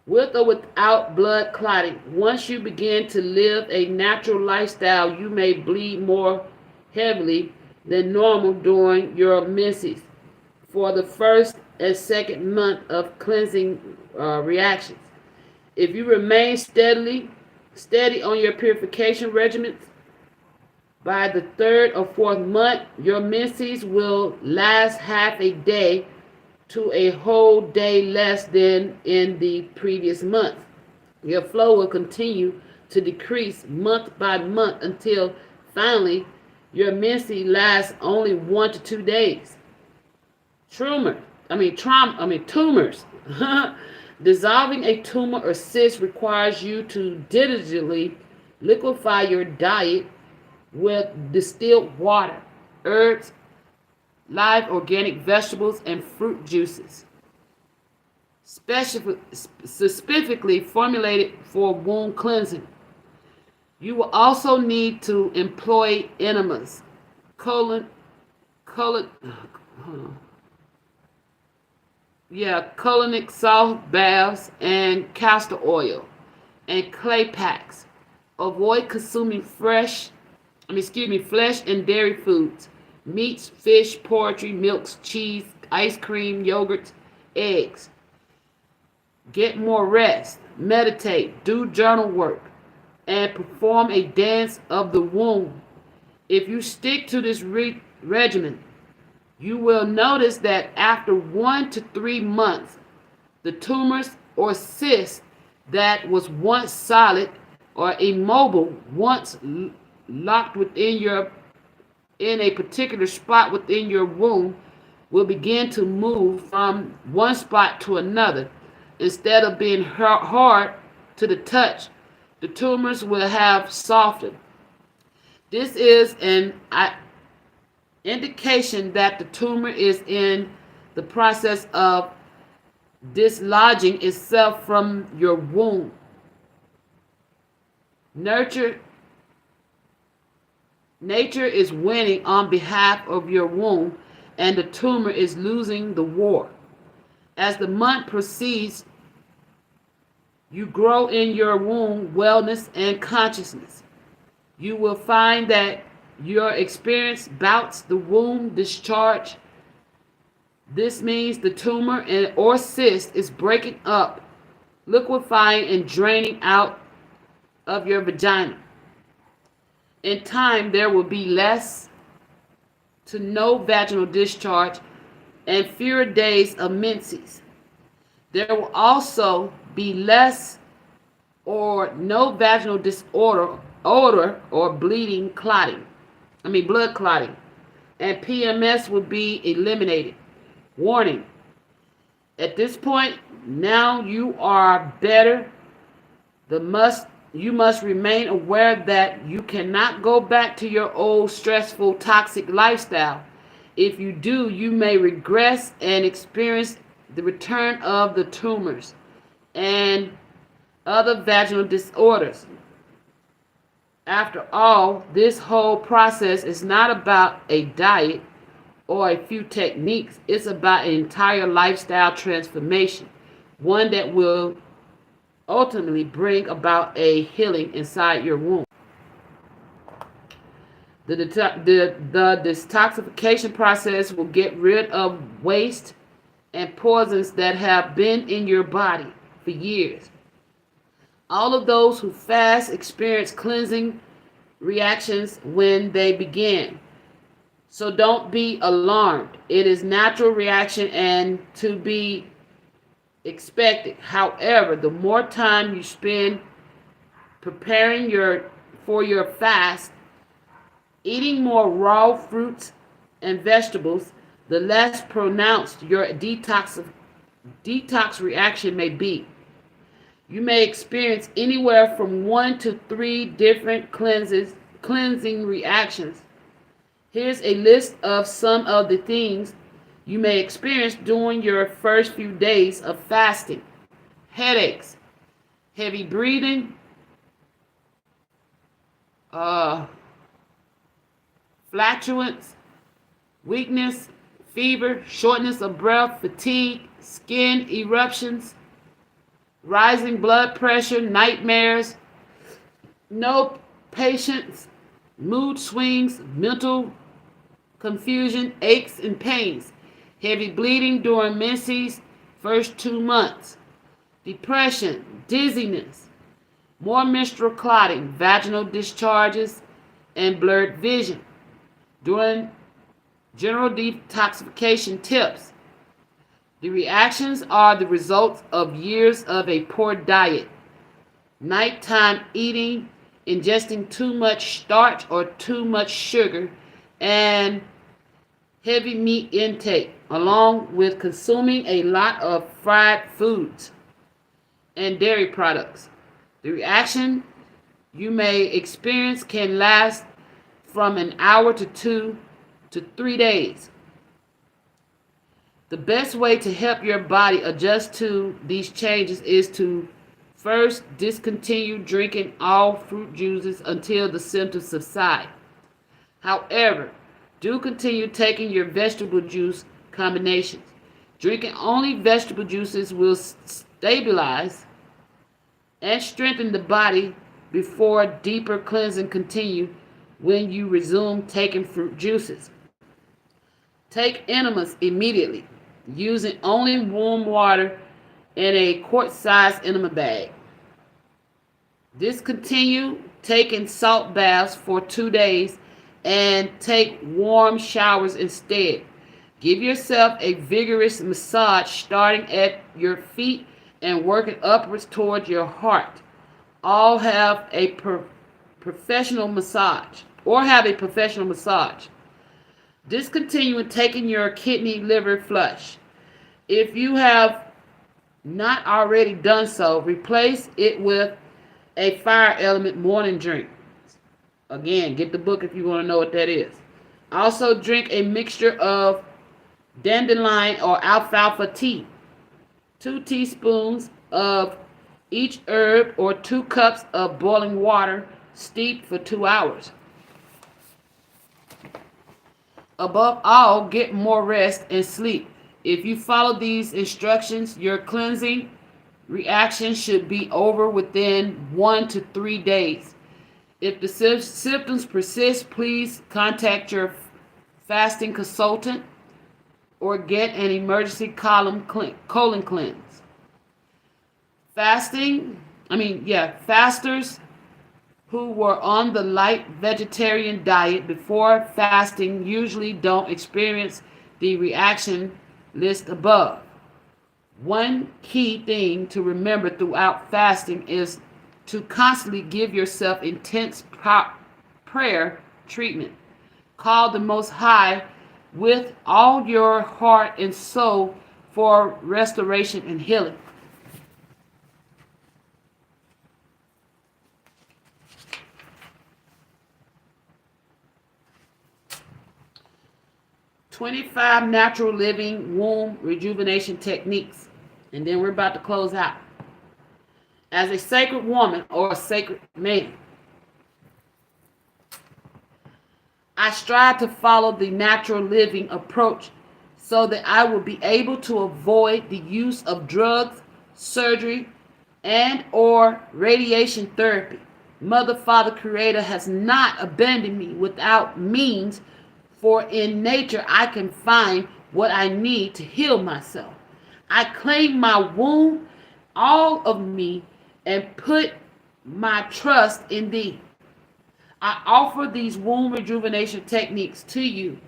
with or without blood clotting, once you begin to live a natural lifestyle, you may bleed more heavily than normal during your menses for the first and second month of cleansing reactions. If you remain steady on your purification regimens, By the third or fourth month, your menses will last half a day to a whole day less than in the previous month. Your flow will continue to decrease month by month until finally your menses lasts only 1 to 2 days. Tumors. Dissolving a tumor or cyst requires you to diligently liquefy your diet with distilled water, herbs, live organic vegetables, and fruit juices, specifically formulated for wound cleansing. You will also need to employ enemas, colon, colon, colonic salt baths, and castor oil, and clay packs. Avoid consuming flesh and dairy foods, meats, fish, poultry, milks, cheese, ice cream, yogurt, eggs. Get more rest, meditate, do journal work, and perform a dance of the womb. If you stick to this regimen, you will notice that after 1 to 3 months, the tumors or cyst that was once solid or immobile, once locked in a particular spot within your womb, will begin to move from one spot to another. Instead of being hard to the touch, the tumors will have softened. This is an indication that the tumor is in the process of dislodging itself from your womb. Nature is winning on behalf of your womb, and the tumor is losing the war. As the month proceeds, you grow in your womb wellness and consciousness. You will find that your experience bouts the womb discharge. This means the tumor or cyst is breaking up, liquefying, and draining out of your vagina. In time, there will be less to no vaginal discharge and fewer days of menses. There will also be less or no vaginal disorder or blood clotting, and PMS will be eliminated. Warning: at this point, now you are better. You must remain aware that you cannot go back to your old stressful, toxic lifestyle. If you do, you may regress and experience the return of the tumors and other vaginal disorders. After all, this whole process is not about a diet or a few techniques. It's about an entire lifestyle transformation, one that will ultimately bring about a healing inside your womb. The detoxification process will get rid of waste and poisons that have been in your body for years. All of those who fast experience cleansing reactions when they begin. So don't be alarmed. It is natural reaction and to be expected. However, the more time you spend preparing for your fast, eating more raw fruits and vegetables, the less pronounced your detox reaction may be. You may experience anywhere from 1 to 3 different cleansing reactions. Here's a list of some of the things you may experience during your first few days of fasting: headaches, heavy breathing, flatulence, weakness, fever, shortness of breath, fatigue, skin eruptions, rising blood pressure, nightmares, no patience, mood swings, mental confusion, aches and pains, heavy bleeding during menses, first 2 months, depression, dizziness, more menstrual clotting, vaginal discharges, and blurred vision. During general detoxification tips, the reactions are the result of years of a poor diet, nighttime eating, ingesting too much starch or too much sugar, and heavy meat intake, along with consuming a lot of fried foods and dairy products. The reaction you may experience can last from an hour to 2 to 3 days. The best way to help your body adjust to these changes is to first discontinue drinking all fruit juices until the symptoms subside. However, do continue taking your vegetable juice combinations. Drinking only vegetable juices will stabilize and strengthen the body before deeper cleansing continue when you resume taking fruit juices. Take enemas immediately, using only warm water in a quart-sized enema bag. Discontinue taking salt baths for 2 days and take warm showers instead. Give yourself a vigorous massage starting at your feet and working upwards toward your heart. All have a professional massage or have a professional massage. Discontinue taking your kidney liver flush. If you have not already done so, replace it with a fire element morning drink. Again, get the book if you want to know what that is. Also, drink a mixture of dandelion or alfalfa tea, 2 teaspoons of each herb, or 2 cups of boiling water steeped for 2 hours. Above all, get more rest and sleep. If you follow these instructions, your cleansing reaction should be over within 1 to 3 days. If the symptoms persist, please contact your fasting consultant or get an emergency colon cleanse. Fasters who were on the light vegetarian diet before fasting usually don't experience the reaction list above. One key thing to remember throughout fasting is to constantly give yourself intense prayer treatment. Call the Most High with all your heart and soul for restoration and healing. "25 natural living womb rejuvenation techniques," and then we're about to close out. As a sacred woman or a sacred man, I strive to follow the natural living approach so that I will be able to avoid the use of drugs, surgery, and or radiation therapy. Mother, Father, Creator has not abandoned me without means, for in nature I can find what I need to heal myself. I claim my womb, all of me, and put my trust in thee. I offer these womb rejuvenation techniques to you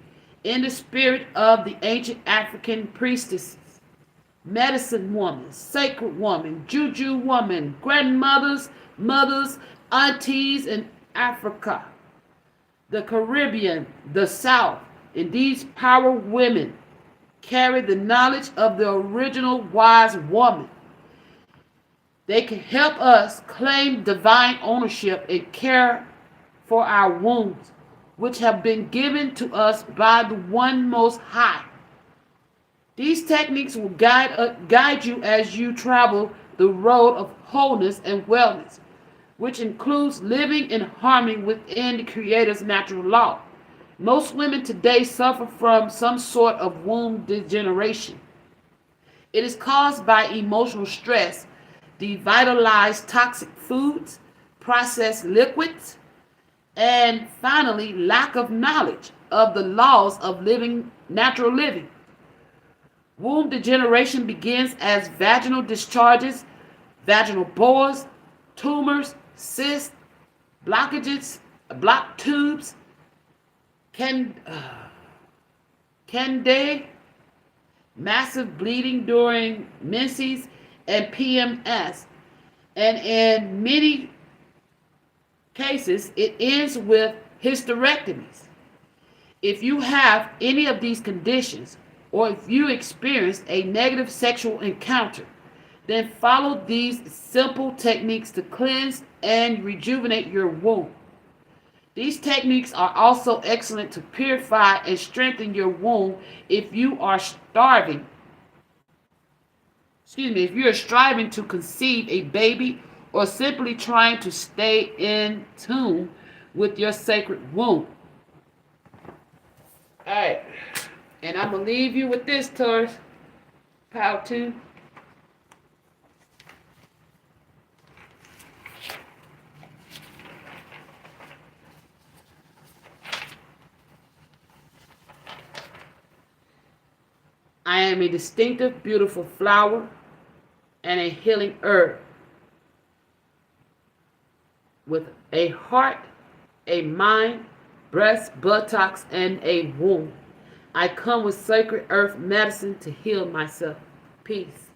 in the spirit of the ancient African priestesses, medicine woman, sacred woman, juju woman, grandmothers, mothers, aunties in Africa, the Caribbean, the South, and these power women carry the knowledge of the original wise woman. They can help us claim divine ownership and care for our wombs, which have been given to us by the One Most High. These techniques will guide you as you travel the road of wholeness and wellness, which includes living in harmony within the Creator's natural law. Most women today suffer from some sort of womb degeneration. It is caused by emotional stress, devitalized toxic foods, processed liquids, and finally, lack of knowledge of the laws of natural living. Womb degeneration begins as vaginal discharges, vaginal boils, tumors, cysts, blockages, blocked tubes, candide, massive bleeding during menses, and PMS. And in many cases, it ends with hysterectomies. If you have any of these conditions, or if you experienced a negative sexual encounter, then follow these simple techniques to cleanse and rejuvenate your womb. These techniques are also excellent to purify and strengthen your womb if you are if you are striving to conceive a baby or simply trying to stay in tune with your sacred womb. All right, and I'm gonna leave you with this, Taurus. Pile 2. I am a distinctive, beautiful flower and a healing herb with a heart, a mind, breast, buttocks, and a womb. I come with sacred earth medicine to heal myself. Peace.